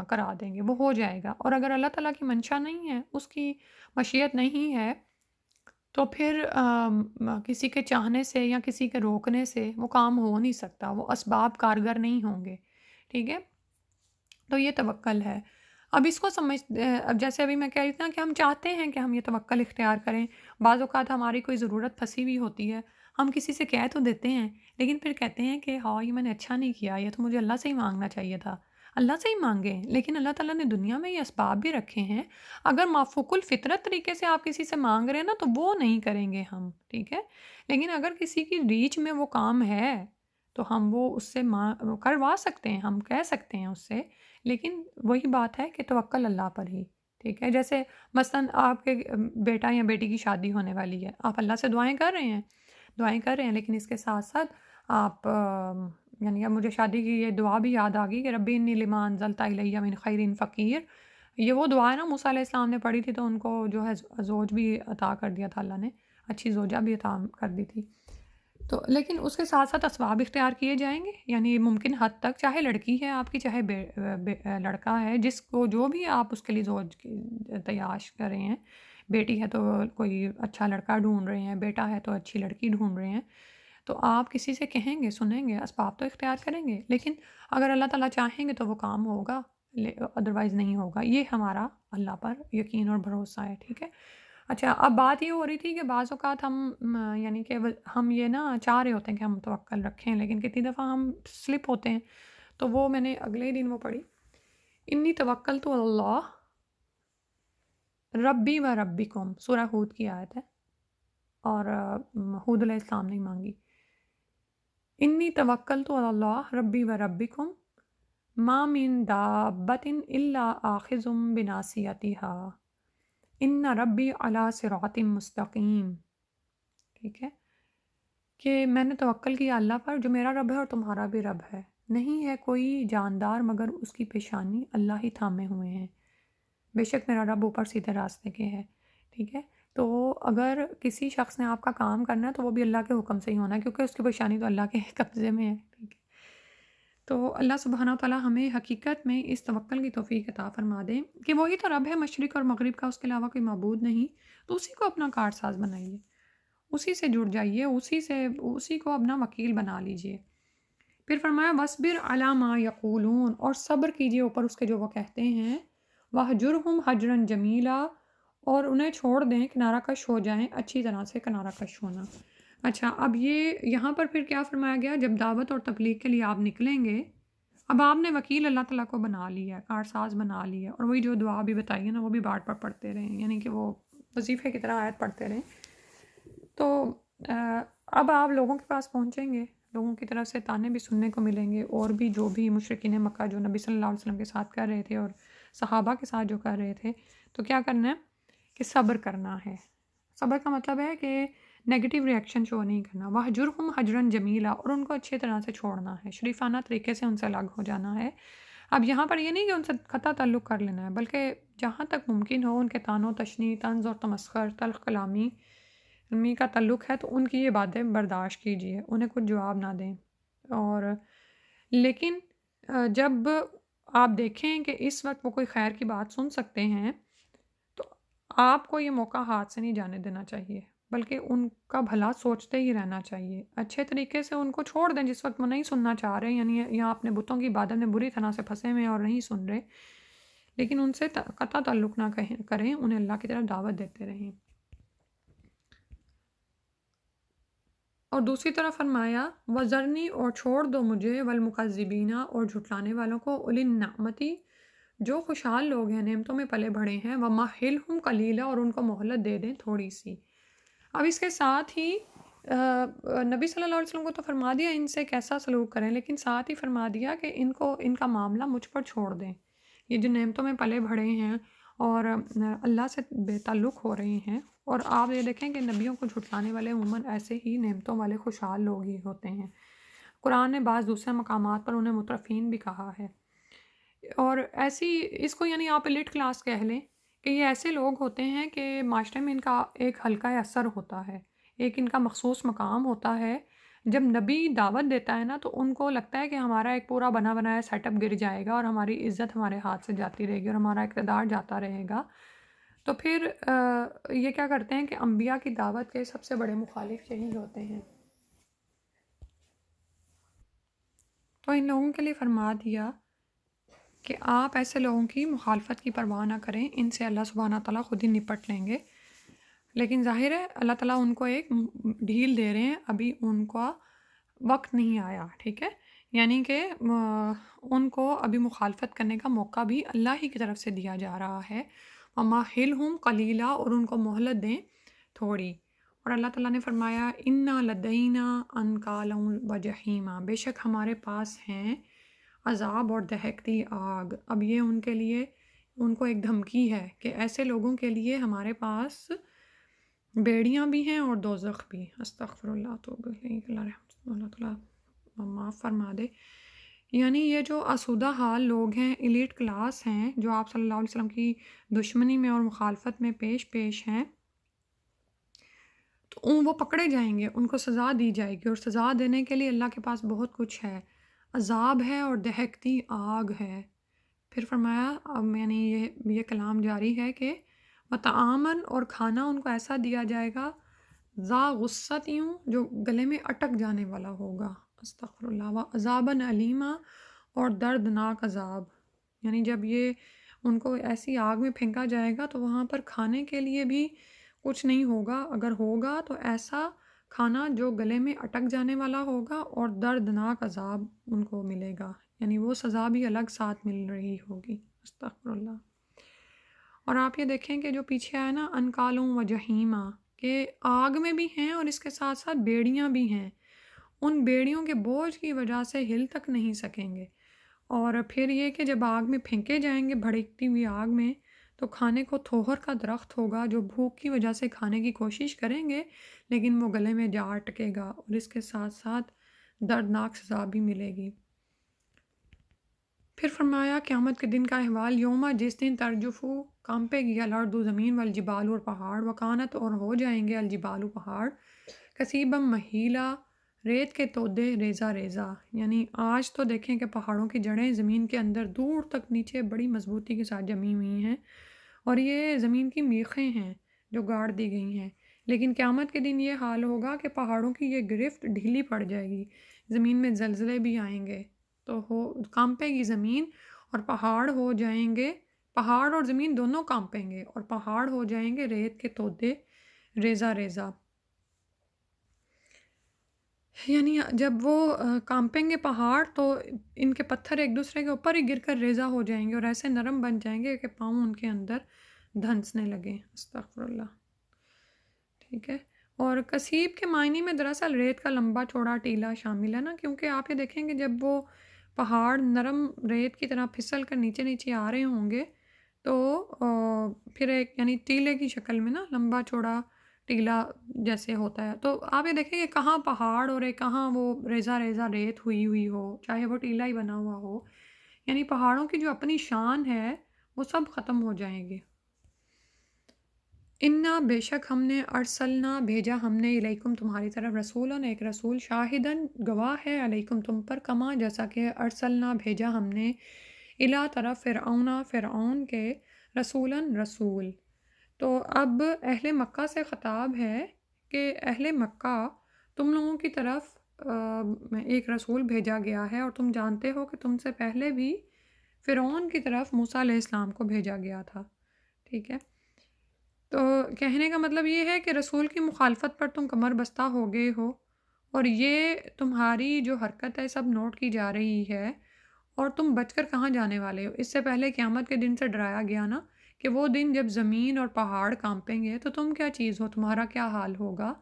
کرا دیں گے، وہ ہو جائے گا، اور اگر اللہ تعالیٰ کی منشا نہیں ہے، اس کی مشیت نہیں ہے، تو پھر کسی کے چاہنے سے یا کسی کے روکنے سے وہ کام ہو نہیں سکتا، وہ اسباب کارگر نہیں ہوں گے، ٹھیک ہے؟ تو یہ توکل ہے۔ اب اس کو اب جیسے ابھی میں کہہ رہی تھی نا کہ ہم چاہتے ہیں کہ ہم یہ توکل اختیار کریں، بعض اوقات ہماری کوئی ضرورت پھنسی ہوئی ہوتی ہے، ہم کسی سے کہہ تو دیتے ہیں لیکن پھر کہتے ہیں کہ ہاں یہ میں نے اچھا نہیں کیا، یہ تو مجھے اللہ سے ہی مانگنا چاہیے تھا، اللہ سے ہی مانگیں، لیکن اللہ تعالیٰ نے دنیا میں یہ اسباب بھی رکھے ہیں، اگر مافوق الفطرت طریقے سے آپ کسی سے مانگ رہے ہیں نا تو وہ نہیں کریں گے ہم، ٹھیک ہے؟ لیکن اگر کسی کی ریچ میں وہ کام ہے تو ہم وہ اس سے کروا سکتے ہیں، ہم کہہ سکتے ہیں اس سے، لیکن وہی بات ہے کہ توکل اللہ پر ہی، ٹھیک ہے؟ جیسے مثلاً آپ کے بیٹا یا بیٹی کی شادی ہونے والی ہے، آپ اللہ سے دعائیں کر رہے ہیں لیکن اس کے ساتھ ساتھ آپ یعنی اب مجھے شادی کی یہ دعا بھی یاد آ گئی کہ ربی انی لما انزلت الی من خیر فقیر، یہ وہ دعا ہے نا موسیٰ علیہ السلام نے پڑھی تھی تو ان کو جو ہے زوج بھی عطا کر دیا تھا اللہ نے، اچھی زوجہ بھی عطا کر دی تھی، تو لیکن اس کے ساتھ ساتھ اسباب اختیار کیے جائیں گے، یعنی ممکن حد تک، چاہے لڑکی ہے آپ کی، چاہے لڑکا ہے، جس کو جو بھی آپ اس کے لیے زوج کی تلاش کر رہے ہیں، بیٹی ہے تو کوئی اچھا لڑکا ڈھونڈ رہے ہیں، بیٹا ہے تو اچھی لڑکی ڈھونڈ رہے ہیں، تو آپ کسی سے کہیں گے، سنیں گے، اسباب تو اختیار کریں گے، لیکن اگر اللہ تعالیٰ چاہیں گے تو وہ کام ہوگا، ادروائز نہیں ہوگا، یہ ہمارا اللہ پر یقین اور بھروسہ ہے، ٹھیک ہے؟ اچھا، اب بات یہ ہو رہی تھی کہ بعض اوقات ہم یعنی کہ ہم یہ نا چاہ رہے ہوتے ہیں کہ ہم توکل رکھیں، لیکن کتنی دفعہ ہم سلپ ہوتے ہیں، تو وہ میں نے اگلے دن وہ پڑھی، انی توکلت علی اللہ ربی و ربکم، سورہ ہود کی آیت ہے، اور ہود علیہ السلام نے مانگی، انی توکلت علی اللہ ربی و ربکم ما من دابۃ الا آخذ بناصیتها ان ربی علی صراط مستقیم، ٹھیک ہے؟ کہ میں نے توکل کیا اللہ پر جو میرا رب ہے اور تمہارا بھی رب ہے، نہیں ہے کوئی جاندار مگر اس کی پیشانی اللہ ہی تھامے ہوئے ہیں، بے شک میرا رب اوپر سیدھے راستے کے ہے، ٹھیک ہے؟ تو اگر کسی شخص نے آپ کا کام کرنا ہے تو وہ بھی اللہ کے حکم سے ہی ہونا ہے، کیونکہ اس کی پیشانی تو اللہ کے قبضے میں ہے، ٹھیک ہے؟ تو اللہ سبحانہ و تعالیٰ ہمیں حقیقت میں اس توکل کی توفیق عطا فرما دے کہ وہی تو رب ہے مشرق اور مغرب کا، اس کے علاوہ کوئی معبود نہیں، تو اسی کو اپنا کارساز بنائیے، اسی سے جڑ جائیے، اسی کو اپنا وکیل بنا لیجئے۔ پھر فرمایا وَاصْبِرْ عَلَىٰ مَا يَقُولُونَ، اور صبر کیجئے اوپر اس کے جو وہ کہتے ہیں، وَاهْجُرْهُمْ هَجْرًا جَمِيلًا، اور انہیں چھوڑ دیں، کنارہ کش ہو جائیں، اچھی طرح سے کنارہ کش ہونا۔ اچھا، اب یہ یہاں پر پھر کیا فرمایا گیا، جب دعوت اور تبلیغ کے لیے آپ نکلیں گے، اب آپ نے وکیل اللہ تعالیٰ کو بنا لیا ہے، کارساز بنا لیا ہے، اور وہی جو دعا بھی بتائی ہے نا، وہ بھی بار بار پڑھتے رہیں، یعنی کہ وہ وظیفے کی طرح آیت پڑھتے رہیں۔ تو اب آپ لوگوں کے پاس پہنچیں گے، لوگوں کی طرف سے طعنے بھی سننے کو ملیں گے، اور بھی جو بھی مشرکین مکہ جو نبی صلی اللہ علیہ وسلم کے ساتھ کر رہے تھے اور صحابہ کے ساتھ جو کر رہے تھے، تو کیا کرنا ہے کہ صبر کرنا ہے۔ صبر کا مطلب ہے کہ نیگیٹو ریئیکشن شو نہیں کرنا، وَاهْجُرْهُمْ هَجْرًا جَمِيلًا، اور ان کو اچھے طرح سے چھوڑنا ہے، شریفانہ طریقے سے ان سے الگ ہو جانا ہے۔ اب یہاں پر یہ نہیں کہ ان سے قطع تعلق کر لینا ہے، بلکہ جہاں تک ممکن ہو ان کے طعن و تشنیع، طنز اور تمسخر، تلخ کلامی امی کا تعلق ہے تو ان کی یہ باتیں برداشت کیجیے، انہیں کچھ جواب نہ دیں۔ اور لیکن جب آپ دیکھیں کہ اس وقت وہ کوئی خیر کی بات سن سکتے ہیں، تو آپ کو یہ موقع ہاتھ سے نہیں جانے دینا چاہیے، بلکہ ان کا بھلا سوچتے ہی رہنا چاہیے، اچھے طریقے سے ان کو چھوڑ دیں جس وقت وہ نہیں سننا چاہ رہے، یعنی یہاں اپنے بتوں کی عبادت میں بری طرح سے پھنسے ہوئے اور نہیں سن رہے، لیکن ان سے قطع تعلق نہ کریں، انہیں اللہ کی طرف دعوت دیتے رہیں۔ اور دوسری طرف فرمایا وَذَرْنِی، اور چھوڑ دو مجھے، وَالْمُكَذِّبِینَ، اور جھٹلانے والوں کو، اُولی النَّعْمَةِ، جو خوشحال لوگ ہیں، نعمتوں میں پلے بڑھے ہیں، وَمَهِّلْهُمْ قَلِيلًا، اور ان کو مہلت دے دیں تھوڑی سی۔ اب اس کے ساتھ ہی نبی صلی اللہ علیہ وسلم کو تو فرما دیا ان سے کیسا سلوک کریں، لیکن ساتھ ہی فرما دیا کہ ان کا معاملہ مجھ پر چھوڑ دیں، یہ جو نعمتوں میں پلے بڑھے ہیں اور اللہ سے بے تعلق ہو رہے ہیں۔ اور آپ یہ دیکھیں کہ نبیوں کو جھٹلانے والے عموماً ایسے ہی نعمتوں والے خوشحال لوگ ہی ہوتے ہیں۔ قرآن نے بعض دوسرے مقامات پر انہیں مترفین بھی کہا ہے۔ اور ایسی اس کو یعنی آپ ایلیٹ کلاس کہہ لیں کہ یہ ایسے لوگ ہوتے ہیں کہ معاشرے میں ان کا ایک حلقہ اثر ہوتا ہے، ایک ان کا مخصوص مقام ہوتا ہے۔ جب نبی دعوت دیتا ہے نا تو ان کو لگتا ہے کہ ہمارا ایک پورا بنا بنایا سیٹ اپ گر جائے گا اور ہماری عزت ہمارے ہاتھ سے جاتی رہے گی اور ہمارا اقتدار جاتا رہے گا، تو پھر یہ کیا کرتے ہیں کہ انبیاء کی دعوت کے سب سے بڑے مخالف یہی ہوتے ہیں۔ تو ان لوگوں کے لیے فرما دیا کہ آپ ایسے لوگوں کی مخالفت کی پرواہ نہ کریں، ان سے اللہ سبحانہ تعالیٰ خود ہی نپٹ لیں گے۔ لیکن ظاہر ہے اللہ تعالیٰ ان کو ایک ڈھیل دے رہے ہیں، ابھی ان کا وقت نہیں آیا، ٹھیک ہے، یعنی کہ ان کو ابھی مخالفت کرنے کا موقع بھی اللہ ہی کی طرف سے دیا جا رہا ہے۔ وَمَهِّلْهُمْ قَلِيلًا، اور ان کو مہلت دیں تھوڑی۔ اور اللہ تعالیٰ نے فرمایا اِنَّا لَدَيْنَا أَنْكَالًا وَجَحِيمًا، بے شک ہمارے پاس ہیں عذاب اور دہکتی آگ۔ اب یہ ان کے لیے ان کو ایک دھمکی ہے کہ ایسے لوگوں کے لیے ہمارے پاس بیڑیاں بھی ہیں اور دوزخ بھی۔ استغفر اللہ، توبہ الیہ، اللہ رحمت اللہ تعالیٰ معاف فرما دے۔ یعنی یہ جو آسودہ حال لوگ ہیں، ایلیٹ کلاس ہیں، جو آپ صلی اللہ علیہ وسلم کی دشمنی میں اور مخالفت میں پیش ہیں، تو وہ پکڑے جائیں گے، ان کو سزا دی جائے گی، اور سزا دینے کے لیے اللہ کے پاس بہت کچھ ہے، عذاب ہے اور دہکتی آگ ہے۔ پھر فرمایا اب یعنی یہ کلام جاری ہے کہ وَطَعَامًا، اور کھانا ان کو ایسا دیا جائے گا، ذا غصتیوں، جو گلے میں اٹک جانے والا ہوگا، استغفر اللہ، وَعَذَابًا عَلِیمًا، اور دردناک عذاب۔ یعنی جب یہ ان کو ایسی آگ میں پھینکا جائے گا تو وہاں پر کھانے کے لیے بھی کچھ نہیں ہوگا، اگر ہوگا تو ایسا کھانا جو گلے میں اٹک جانے والا ہوگا، اور دردناک عذاب ان کو ملے گا، یعنی وہ سزا بھی الگ ساتھ مل رہی ہوگی، استغفر اللہ۔ اور آپ یہ دیکھیں کہ جو پیچھے آیا نا انکالوں و جہیمہ، کہ آگ میں بھی ہیں اور اس کے ساتھ ساتھ بیڑیاں بھی ہیں، ان بیڑیوں کے بوجھ کی وجہ سے ہل تک نہیں سکیں گے۔ اور پھر یہ کہ جب آگ میں پھینکے جائیں گے، بھڑکتی ہوئی آگ میں، تو کھانے کو تھوہر کا درخت ہوگا، جو بھوک کی وجہ سے کھانے کی کوشش کریں گے لیکن وہ گلے میں جا اٹکے گا، اور اس کے ساتھ ساتھ دردناک سزا بھی ملے گی۔ پھر فرمایا قیامت کے دن کا احوال، یوما، جس دن ترجفو، کانپے گی، الارض، زمین، والجبال، اور پہاڑ، وکانت، اور ہو جائیں گے، الجبال، پہاڑ، کثیبا مہیلا، ریت کے تودے ریزہ ریزہ، یعنی آج تو دیکھیں کہ پہاڑوں کی جڑیں زمین کے اندر دور تک نیچے بڑی مضبوطی کے ساتھ جمی ہوئی ہیں، اور یہ زمین کی میخیں ہیں جو گاڑ دی گئی ہیں، لیکن قیامت کے دن یہ حال ہوگا کہ پہاڑوں کی یہ گرفت ڈھیلی پڑ جائے گی، زمین میں زلزلے بھی آئیں گے تو کانپے گی زمین، اور پہاڑ ہو جائیں گے، پہاڑ اور زمین دونوں کانپیں گے، اور پہاڑ ہو جائیں گے ریت کے تودے ریزہ ریزہ، یعنی جب وہ کانپیں گے پہاڑ تو ان کے پتھر ایک دوسرے کے اوپر ہی گر کر ریزہ ہو جائیں گے اور ایسے نرم بن جائیں گے کہ پاؤں ان کے اندر دھنسنے لگیں، استغفر اللہ، ٹھیک ہے۔ اور کثیب کے معنی میں دراصل ریت کا لمبا چوڑا ٹیلا شامل ہے نا، کیونکہ آپ یہ دیکھیں کہ جب وہ پہاڑ نرم ریت کی طرح پھسل کر نیچے نیچے آ رہے ہوں گے تو پھر ایک یعنی ٹیلے کی شکل میں نا لمبا چوڑا ٹیلا جیسے ہوتا ہے، تو آپ یہ دیکھیں کہ کہاں پہاڑ اور ایک کہاں وہ ریزہ ریزہ ریت ہوئی ہوئی ہو، چاہے وہ ٹیلا ہی بنا ہوا ہو، یعنی پہاڑوں کی جو اپنی شان ہے وہ سب ختم ہو جائیں گی۔ انا بے شک ہم نے ارسلنا بھیجا ہم نے علیکم تمہاری طرف رسولن ایک رسول شاہدن گواہ ہے علیکم تم پر کما جیسا کہ ارسلنا بھیجا ہم نے الا طرف فرعون فرعون کے رسولن رسول۔ تو اب اہل مکہ سے خطاب ہے کہ اہل مکہ تم لوگوں کی طرف ایک رسول بھیجا گیا ہے، اور تم جانتے ہو کہ تم سے پہلے بھی فرعون کی طرف موسیٰ علیہ السلام کو بھیجا گیا تھا، ٹھیک ہے۔ تو کہنے کا مطلب یہ ہے کہ رسول کی مخالفت پر تم کمر بستہ ہو گئے ہو، اور یہ تمہاری جو حرکت ہے سب نوٹ کی جا رہی ہے، اور تم بچ کر کہاں جانے والے ہو؟ اس سے پہلے قیامت کے دن سے ڈرایا گیا نا کہ وہ دن جب زمین اور پہاڑ کانپیں گے تو تم کیا چیز ہو، تمہارا کیا حال ہوگا؟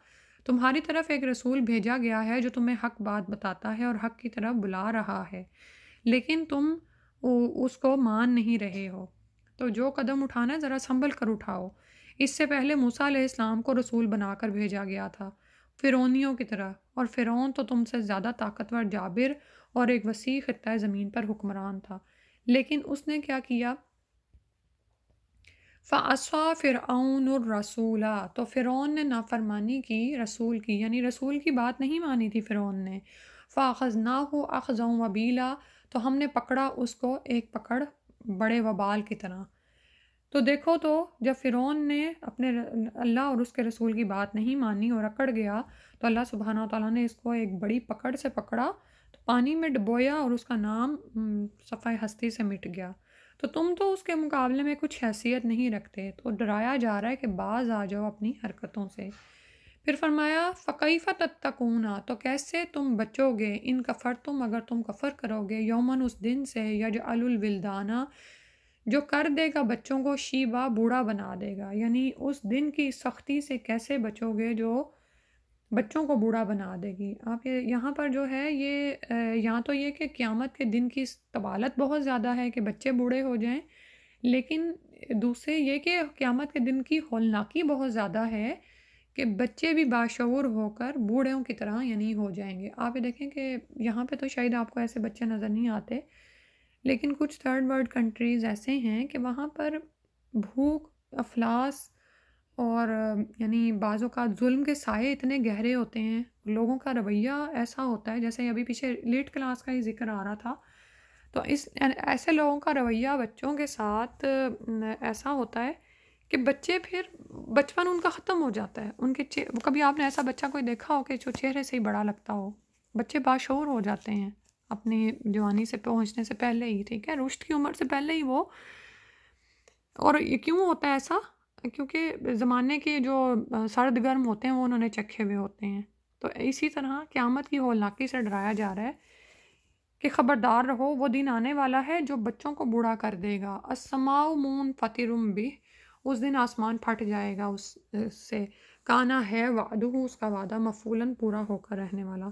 تمہاری طرف ایک رسول بھیجا گیا ہے جو تمہیں حق بات بتاتا ہے اور حق کی طرف بلا رہا ہے، لیکن تم اس کو مان نہیں رہے ہو، تو جو قدم اٹھانا ہے ذرا سنبھل کر اٹھاؤ۔ اس سے پہلے موسیٰ علیہ السلام کو رسول بنا کر بھیجا گیا تھا فرعونیوں کی طرح، اور فرعون تو تم سے زیادہ طاقتور جابر اور ایک وسیع خطہ زمین پر حکمران تھا، لیکن اس نے کیا کیا؟ فَعَصَىٰ فِرْعَوْنُ الرَّسُولَ، تو فرعون نے نافرمانی کی رسول کی، یعنی رسول کی بات نہیں مانی تھی فرعون نے۔ فَأَخَذْنَاهُ أَخْذًا وَبِيلًا، تو ہم نے پکڑا اس کو ایک پکڑ بڑے وبال کی طرح۔ تو دیکھو، تو جب فرعون نے اپنے اللہ اور اس کے رسول کی بات نہیں مانی اور اکڑ گیا تو اللہ سبحانہ و تعالیٰ نے اس کو ایک بڑی پکڑ سے پکڑا، تو پانی میں ڈبویا اور اس کا نام صفحہ ہستی سے مٹ گیا۔ تو تم تو اس کے مقابلے میں کچھ حیثیت نہیں رکھتے، تو ڈرایا جا رہا ہے کہ باز آ جاؤ اپنی حرکتوں سے۔ پھر فرمایا فَكَيْفَ تَتَّقُونَ، تو کیسے تم بچو گے، ان کفرتم اگر تم کفر کرو گے، یومن اس دن سے، یجعل الولدانہ جو کر دے گا بچوں کو شیبا بوڑھا بنا دے گا، یعنی اس دن کی سختی سے کیسے بچو گے جو بچوں کو بوڑھا بنا دے گی۔ آپ یہاں پر جو ہے یہ یہاں تو یہ کہ قیامت کے دن کی طوالت بہت زیادہ ہے کہ بچے بوڑھے ہو جائیں، لیکن دوسرے یہ کہ قیامت کے دن کی ہولناکی بہت زیادہ ہے کہ بچے بھی باشعور ہو کر بوڑھوں کی طرح یعنی ہو جائیں گے۔ آپ یہ دیکھیں کہ یہاں پہ تو شاید آپ کو ایسے بچے نظر نہیں آتے، لیکن کچھ تھرڈ ورلڈ کنٹریز ایسے ہیں کہ وہاں پر بھوک، افلاس اور یعنی بعض اوقات ظلم کے سائے اتنے گہرے ہوتے ہیں، لوگوں کا رویہ ایسا ہوتا ہے، جیسے ابھی پیچھے لیٹ کلاس کا ہی ذکر آ رہا تھا، تو ایسے لوگوں کا رویہ بچوں کے ساتھ ایسا ہوتا ہے کہ بچے پھر بچپن ان کا ختم ہو جاتا ہے، ان کے کبھی آپ نے ایسا بچہ کوئی دیکھا ہو کہ جو چہرے سے ہی بڑا لگتا ہو؟ بچے باشعور ہو جاتے ہیں اپنی جوانی سے پہنچنے سے پہلے ہی، ٹھیک ہے، رشد کی عمر سے پہلے ہی وہ۔ اور یہ کیوں ہوتا ہے ایسا؟ کیونکہ زمانے کے جو سرد گرم ہوتے ہیں وہ انہوں نے چکھے ہوئے ہوتے ہیں۔ تو اسی طرح قیامت کی ہولناکی سے ڈرایا جا رہا ہے کہ خبردار رہو، وہ دن آنے والا ہے جو بچوں کو بوڑھا کر دے گا۔ السماء منفطر بہ، اس دن آسمان پھٹ جائے گا اس سے، کانا ہے وعدہ، اس کا وعدہ مفعولاً پورا ہو کر رہنے والا۔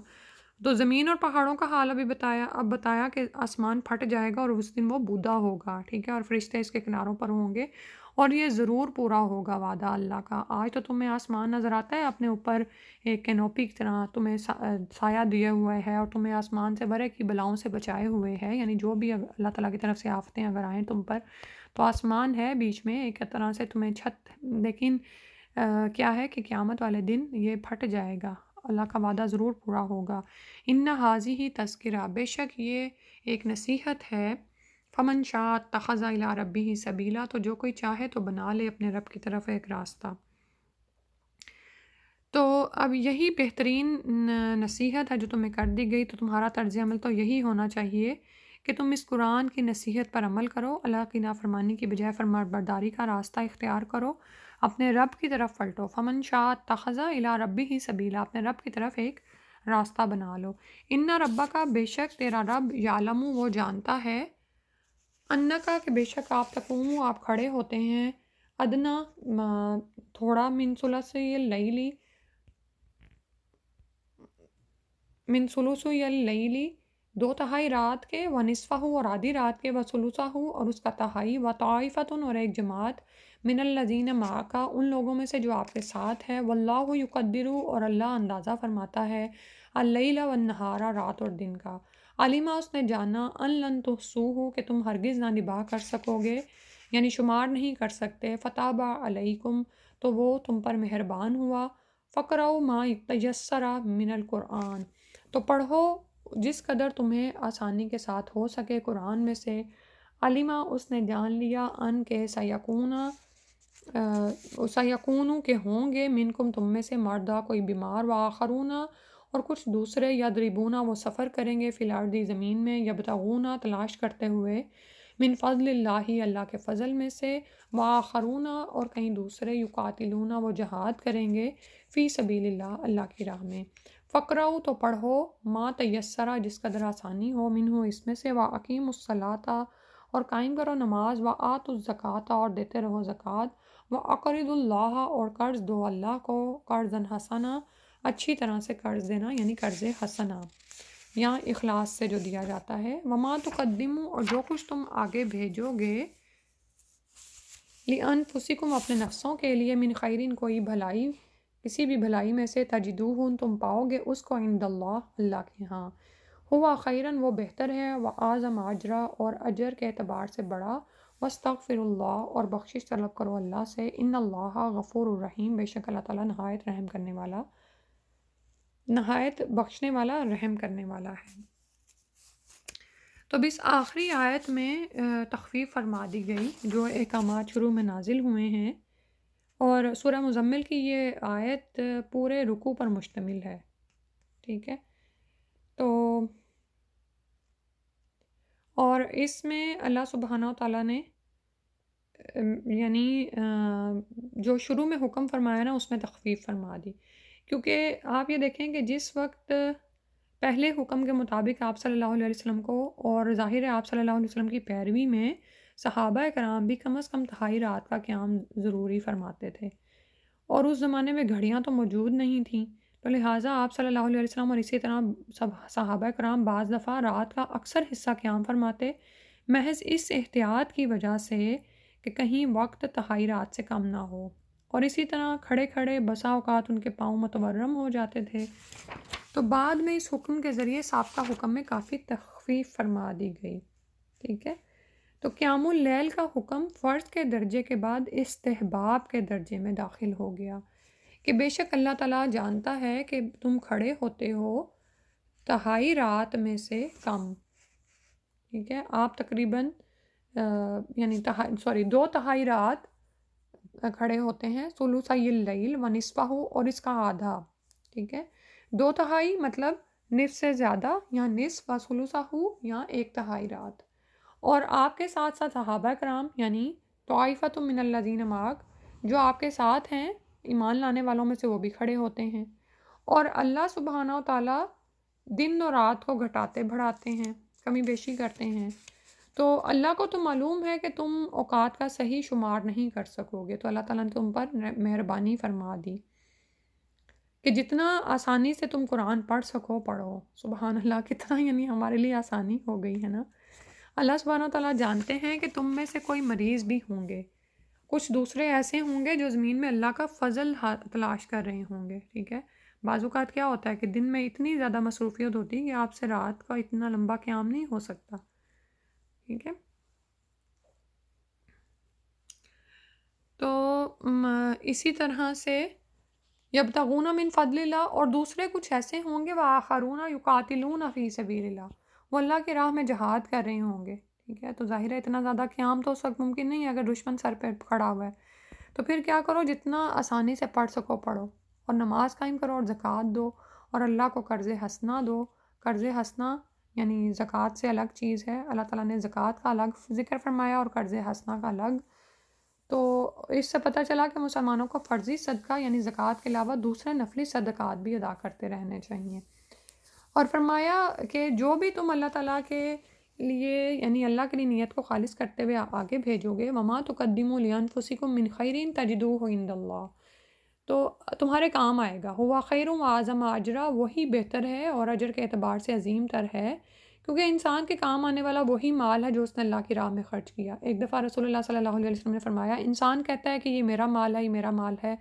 تو زمین اور پہاڑوں کا حال ابھی بتایا، اب بتایا کہ آسمان پھٹ جائے گا اور اس دن وہ بودا ہوگا، ٹھیک ہے، اور فرشتے اس کے کناروں پر ہوں گے، اور یہ ضرور پورا ہوگا وعدہ اللہ کا۔ آج تو تمہیں آسمان نظر آتا ہے اپنے اوپر ایک کینوپی کی طرح، تمہیں سایہ دیا ہوا ہے اور تمہیں آسمان سے برے کی بلاؤں سے بچائے ہوئے ہے، یعنی جو بھی اللہ تعالیٰ کی طرف سے آفتیں اگر آئیں تم پر تو آسمان ہے بیچ میں ایک طرح سے تمہیں چھت، لیکن کیا ہے کہ قیامت والے دن یہ پھٹ جائے گا۔ اللہ کا وعدہ ضرور پورا ہوگا۔ ان حاضی ہی تذکرہ، بے شک یہ ایک نصیحت ہے، فمن شاء اتخذ الی ربہ سبیلا، تو جو کوئی چاہے تو بنا لے اپنے رب کی طرف ایک راستہ۔ تو اب یہی بہترین نصیحت ہے جو تمہیں کر دی گئی، تو تمہارا طرز عمل تو یہی ہونا چاہیے کہ تم اس قرآن کی نصیحت پر عمل کرو، اللہ کی نافرمانی کی بجائے فرمانبرداری کا راستہ اختیار کرو، اپنے رب کی طرف پلٹو۔ فمن شاء اتخذ الی ربہ سبیلا، اپنے رب کی طرف ایک راستہ بنا لو۔ ان ربک، بے شک تیرا رب، یعلم، وہ جانتا ہے، انکا، کہ بے شک آپ تقوم، آپ کھڑے ہوتے ہیں، ادنا، تھوڑا، من ثلثی اللیل، من ثلثی اللیل، دو تہائی رات کے، و نصفہ، اور آدھی رات کے، و ثلثہ، اور اس کا تہائی، و طائفۃ، اور ایک جماعت، من الذین معک، ان لوگوں میں سے جو آپ کے ساتھ ہے، واللہ یقدر، اور اللہ اندازہ فرماتا ہے، اللیل والنہار، رات اور دن کا، علما، اس نے جانا، ان لن تحصوہ، کہ تم ہرگز نہ نباہ کر سکو گے، یعنی شمار نہیں کر سکتے، فتاب علیکم، تو وہ تم پر مہربان ہوا، فقرؤ ما تیسر من القرآن، تو پڑھو جس قدر تمہیں آسانی کے ساتھ ہو سکے قرآن میں سے، علما، اس نے جان لیا، ان کے سیکون کے ہوں گے، منکم، تم میں سے، مردہ، کوئی بیمار، وآخرون، اور کچھ دوسرے، یضربون، وہ سفر کریں گے، فی الارض، زمین میں، یبتغون، تلاش کرتے ہوئے، من فضل اللہ، اللہ کے فضل میں سے، وآخرون، اور کہیں دوسرے، یقاتلون، وہ جہاد کریں گے، فی سبیل اللہ، اللہ کی راہ میں، فقرؤ، تو پڑھو، ما تیسرا، جس قدر آسانی ہو، منہ، اس میں سے، واقیم الصلاۃ، اور قائم کرو نماز، وآتوا الزکوٰۃ، اور دیتے رہو زکوٰۃ، وأقرضوا اللہ، اور قرض دو اللہ کو، قرضا حسنا، اچھی طرح سے قرض دینا، یعنی قرض حسنا، یا اخلاص سے جو دیا جاتا ہے، وما تقدموا، اور جو کچھ تم آگے بھیجو گے، لأنفسکم، اپنے نفسوں کے لیے، من خیرین، کوئی بھلائی، کسی بھی بھلائی میں سے، تجدوہ، تم پاؤ گے اس کو، عند اللہ، اللہ کے ہاں، ہوا خیرن، وہ بہتر ہے، وأعظم اجرا، اور اجر کے اعتبار سے بڑا، واستغفر اللہ، اور بخشش طلب کرو اللہ سے، ان اللہ غفور الرحیم، بے شک اللہ تعالیٰ نہایت رحم کرنے والا، نہایت بخشنے والا، رحم کرنے والا ہے۔ تو اب اس آخری آیت میں تخفیف فرما دی گئی، جو احکامات شروع میں نازل ہوئے ہیں، اور سورہ مزمل کی یہ آیت پورے رکوع پر مشتمل ہے، ٹھیک ہے۔ تو اور اس میں اللہ سبحانہ و تعالیٰ نے یعنی جو شروع میں حکم فرمایا نا، اس میں تخفیف فرما دی، کیونکہ آپ یہ دیکھیں کہ جس وقت پہلے حکم کے مطابق آپ صلی اللہ علیہ وسلم کو، اور ظاہر ہے آپ صلی اللہ علیہ وسلم کی پیروی میں صحابہ کرام بھی کم از کم تہائی رات کا قیام ضروری فرماتے تھے، اور اس زمانے میں گھڑیاں تو موجود نہیں تھیں، تو لہٰذا آپ صلی اللہ علیہ وسلم اور اسی طرح سب صحابہ کرام بعض دفعہ رات کا اکثر حصہ قیام فرماتے، محض اس احتیاط کی وجہ سے کہ کہیں وقت تہائی رات سے کم نہ ہو، اور اسی طرح کھڑے کھڑے بسا اوقات ان کے پاؤں متورم ہو جاتے تھے، تو بعد میں اس حکم کے ذریعے سابقہ حکم میں کافی تخفیف فرما دی گئی، ٹھیک ہے۔ تو قیام اللیل کا حکم فرض کے درجے کے بعد استحباب کے درجے میں داخل ہو گیا، کہ بے شک اللہ تعالیٰ جانتا ہے کہ تم کھڑے ہوتے ہو تہائی رات میں سے کم، ٹھیک ہے، آپ تقریباً یعنی دو تہائی رات کھڑے ہوتے ہیں، ثلثی اللیل و نصفہ، اور اس کا آدھا، ٹھیک ہے، دو تہائی مطلب نصف سے زیادہ، یا نصف، و ثلثہ، یا ایک تہائی رات، اور آپ کے ساتھ ساتھ صحابہ کرام، یعنی طائفۃ من الذین معک، جو آپ کے ساتھ ہیں ایمان لانے والوں میں سے، وہ بھی کھڑے ہوتے ہیں، اور اللہ سبحانہ و تعالیٰ دن اور رات کو گھٹاتے بڑھاتے ہیں، کمی بیشی کرتے ہیں، تو اللہ کو تو معلوم ہے کہ تم اوقات کا صحیح شمار نہیں کر سکو گے، تو اللہ تعالیٰ نے تم پر مہربانی فرما دی کہ جتنا آسانی سے تم قرآن پڑھ سکو پڑھو، سبحان اللہ، کتنا یعنی ہمارے لیے آسانی ہو گئی ہے نا۔ اللہ سبحانہ تعالیٰ جانتے ہیں کہ تم میں سے کوئی مریض بھی ہوں گے، کچھ دوسرے ایسے ہوں گے جو زمین میں اللہ کا فضل تلاش کر رہے ہوں گے، ٹھیک ہے۔ بعض اوقات کیا ہوتا ہے کہ دن میں اتنی زیادہ مصروفیت ہوتی ہے کہ آپ سے رات کا اتنا لمبا قیام نہیں ہو سکتا، ٹھیک ہے۔ تو اسی طرح سے یبتغون من فضل اللہ، اور دوسرے کچھ ایسے ہوں گے وآخرون یقاتلون فی سبیل اللہ، وہ اللہ کی راہ میں جہاد کر رہے ہوں گے. ٹھیک ہے، تو ظاہر ہے اتنا زیادہ قیام تو اس وقت ممکن نہیں ہے اگر دشمن سر پہ کھڑا ہوا ہے. تو پھر کیا کرو، جتنا آسانی سے پڑھ سکو پڑھو، اور نماز قائم کرو اور زکوٰۃ دو، اور اللہ کو قرض حسنہ دو. قرض حسنہ یعنی زکوٰۃ سے الگ چیز ہے، اللہ تعالیٰ نے زکوٰۃ کا الگ ذکر فرمایا اور قرض حسنہ کا الگ. تو اس سے پتہ چلا کہ مسلمانوں کو فرضی صدقہ یعنی زکوٰۃ کے علاوہ دوسرے نفلی صدقات بھی ادا کرتے رہنے چاہیے. اور فرمایا کہ جو بھی تم اللہ تعالیٰ کے لیے یعنی اللہ کے لیے نیت کو خالص کرتے ہوئے آگے بھیجو گے، وما تقدموا لانفسکم من خیر تجدوہ عند اللہ، تو تمہارے کام آئے گا. ہوا خیر و اعظم اجرا، وہی بہتر ہے اور اجر کے اعتبار سے عظیم تر ہے، کیونکہ انسان کے کام آنے والا وہی مال ہے جو اس نے اللہ کی راہ میں خرچ کیا. ایک دفعہ رسول اللہ صلی اللہ علیہ وسلم نے فرمایا، انسان کہتا ہے کہ یہ میرا مال ہے، یہ میرا مال ہے،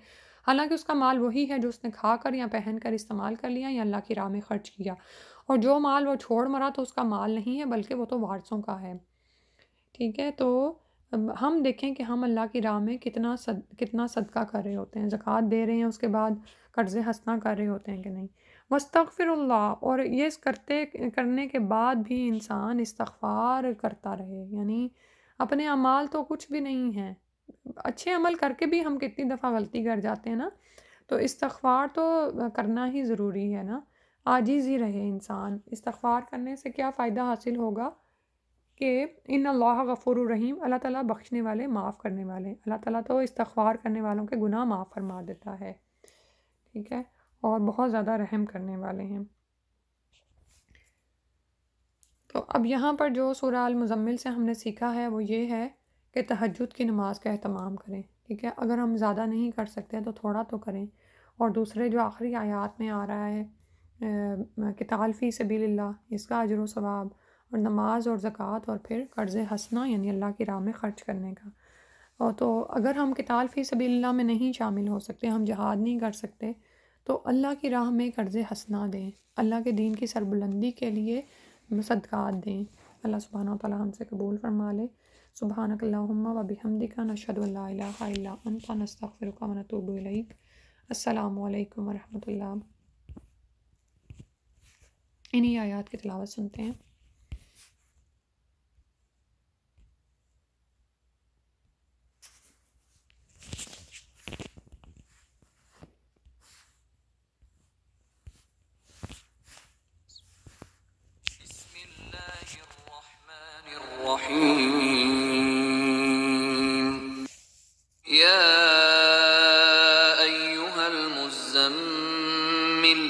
حالانکہ اس کا مال وہی ہے جو اس نے کھا کر یا پہن کر استعمال کر لیا یا اللہ کی راہ میں خرچ کیا. اور جو مال وہ چھوڑ مرا تو اس کا مال نہیں ہے بلکہ وہ تو وارثوں کا ہے. ٹھیک ہے، تو ہم دیکھیں کہ ہم اللہ کی راہ میں کتنا صدقہ کر رہے ہوتے ہیں، زکوٰۃ دے رہے ہیں، اس کے بعد قرض حسنہ کر رہے ہوتے ہیں کہ نہیں. واستغفر اللہ، اور یہ کرنے کے بعد بھی انسان استغفار کرتا رہے، یعنی اپنے اعمال تو کچھ بھی نہیں ہیں، اچھے عمل کر کے بھی ہم کتنی دفعہ غلطی کر جاتے ہیں نا، تو استغفار تو کرنا ہی ضروری ہے نا. عاجز ہی رہے انسان. استغفار کرنے سے کیا فائدہ حاصل ہوگا کہ ان اللہ غفور الرحیم، اللہ تعالیٰ بخشنے والے، معاف کرنے والے. اللہ تعالیٰ تو استغفار کرنے والوں کے گناہ معاف فرما دیتا ہے. ٹھیک ہے، اور بہت زیادہ رحم کرنے والے ہیں. تو اب یہاں پر جو سورہ المزمل سے ہم نے سیکھا ہے وہ یہ ہے کہ تہجد کی نماز کا اہتمام کریں. ٹھیک ہے، اگر ہم زیادہ نہیں کر سکتے تو تھوڑا تو کریں. اور دوسرے جو آخری آیات میں آ رہا ہے قتال فی سبیل اللہ، اس کا اجر و ثواب، اور نماز اور زکوٰۃ، اور پھر قرض حسنہ یعنی اللہ کی راہ میں خرچ کرنے کا. اور تو اگر ہم قتال فی سبیل اللہ میں نہیں شامل ہو سکتے، ہم جہاد نہیں کر سکتے، تو اللہ کی راہ میں قرض حسنہ دیں، اللہ کے دین کی سربلندی کے لیے صدقات دیں. اللہ سبحانہ و تعالیٰ ہم سے قبول فرما لے. سبحانک اللہم و بحمدک، نشہد ان لا الہ الا انت، نستغفرک و نتوب الیک. السلام علیکم ورحمۃ اللہ. انہی آیات کی تلاوت سنتے ہیں. الرحيم يا أيها المزمل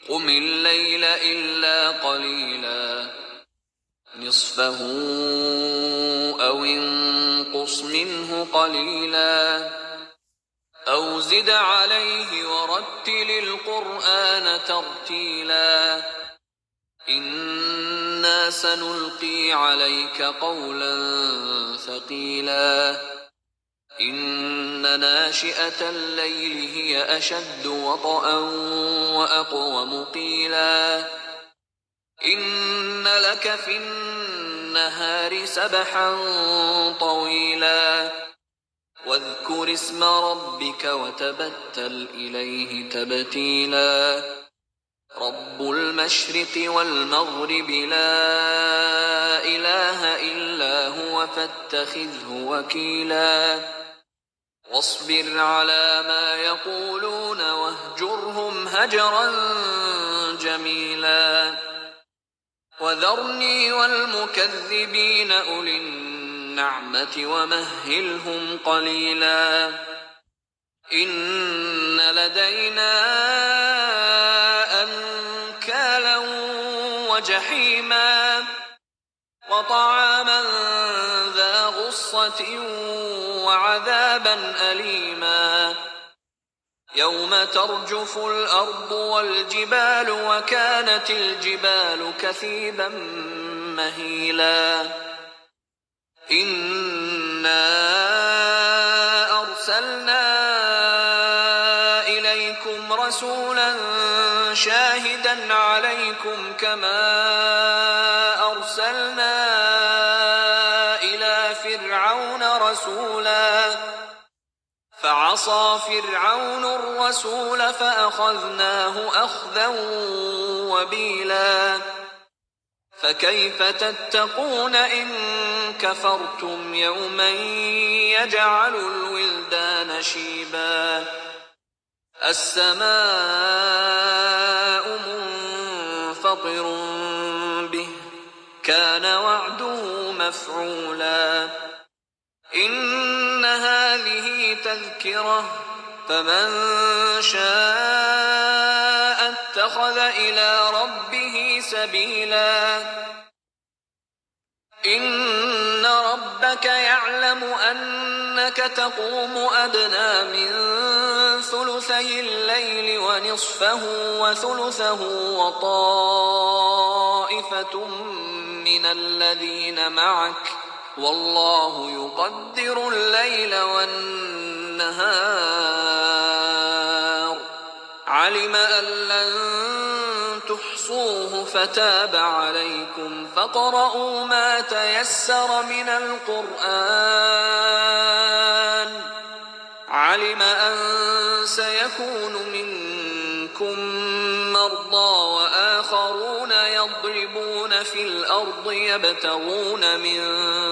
قم الليل إلا قليلا نصفه أو انقص منه قليلا أو زد عليه ورتل القرآن ترتيلا إنا سنلقي عليك قولا ثقيلا إن ناشئة الليل هي أشد وطئا وأقوم قيلا إن لك في النهار سبحا طويلا واذكر اسم ربك وتبتل إليه تبتيلا رب المشرق والمغرب لا إله إلا هو فاتخذه وكيلا واصبر على ما يقولون واهجرهم هجرا جميلا وذرني والمكذبين أولي النعمة ومهلهم قليلا إن لدينا أنكالا وجحيما وطعاما ذا غصة وعذابا أليما يوم ترجف الأرض والجبال وكانت الجبال كثيبا مهيلا إنا أرسلنا إليكم رسولا شاهدا عليكم كما أرسلنا إلى فرعون رسولا فعصى فرعون الرسول فأخذناه أخذا وبيلا فكيف تتقون إن كفرتم يوما يجعل الولدان شيبا السماء منفطر به كان وعده مفعولا إن هذه تذكرة فمن شاء اتخذ إلى ربه سبيلا إن ربك يعلم أنك تقوم أدنى من ثلثي الليل ونصفه وثلثه وطائفة من الذين معك والله يقدر الليل والنهار علم أن لن تحصوه فتاب عليكم فاقرؤوا ما تيسر من القرآن علم أن سيكون منكم مرضى وآخرون يضربون في الأرض يبتغون من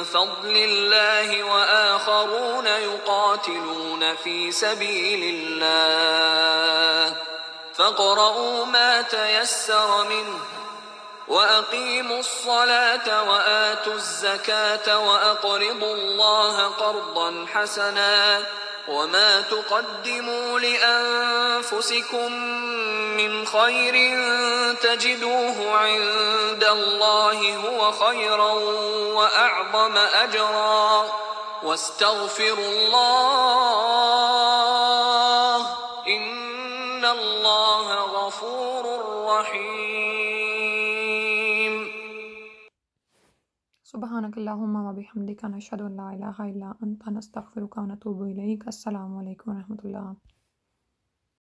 فضل الله وآخرون يقاتلون في سبيل الله فاقرؤوا ما تيسر منه وأقيموا الصلاة وآتوا الزكاة وأقرضوا الله قرضا حسنا وما تقدموا لأنفسكم من خير تجدوه عند الله هو خيرا وأعظم أجرا واستغفروا الله إن الله غفور رحيم سبحانک اللہم و بحمدک نشہد ان لا الہ الا انت نستغفرک و نتوب الیک۔ السلام علیکم و رحمۃ اللہ۔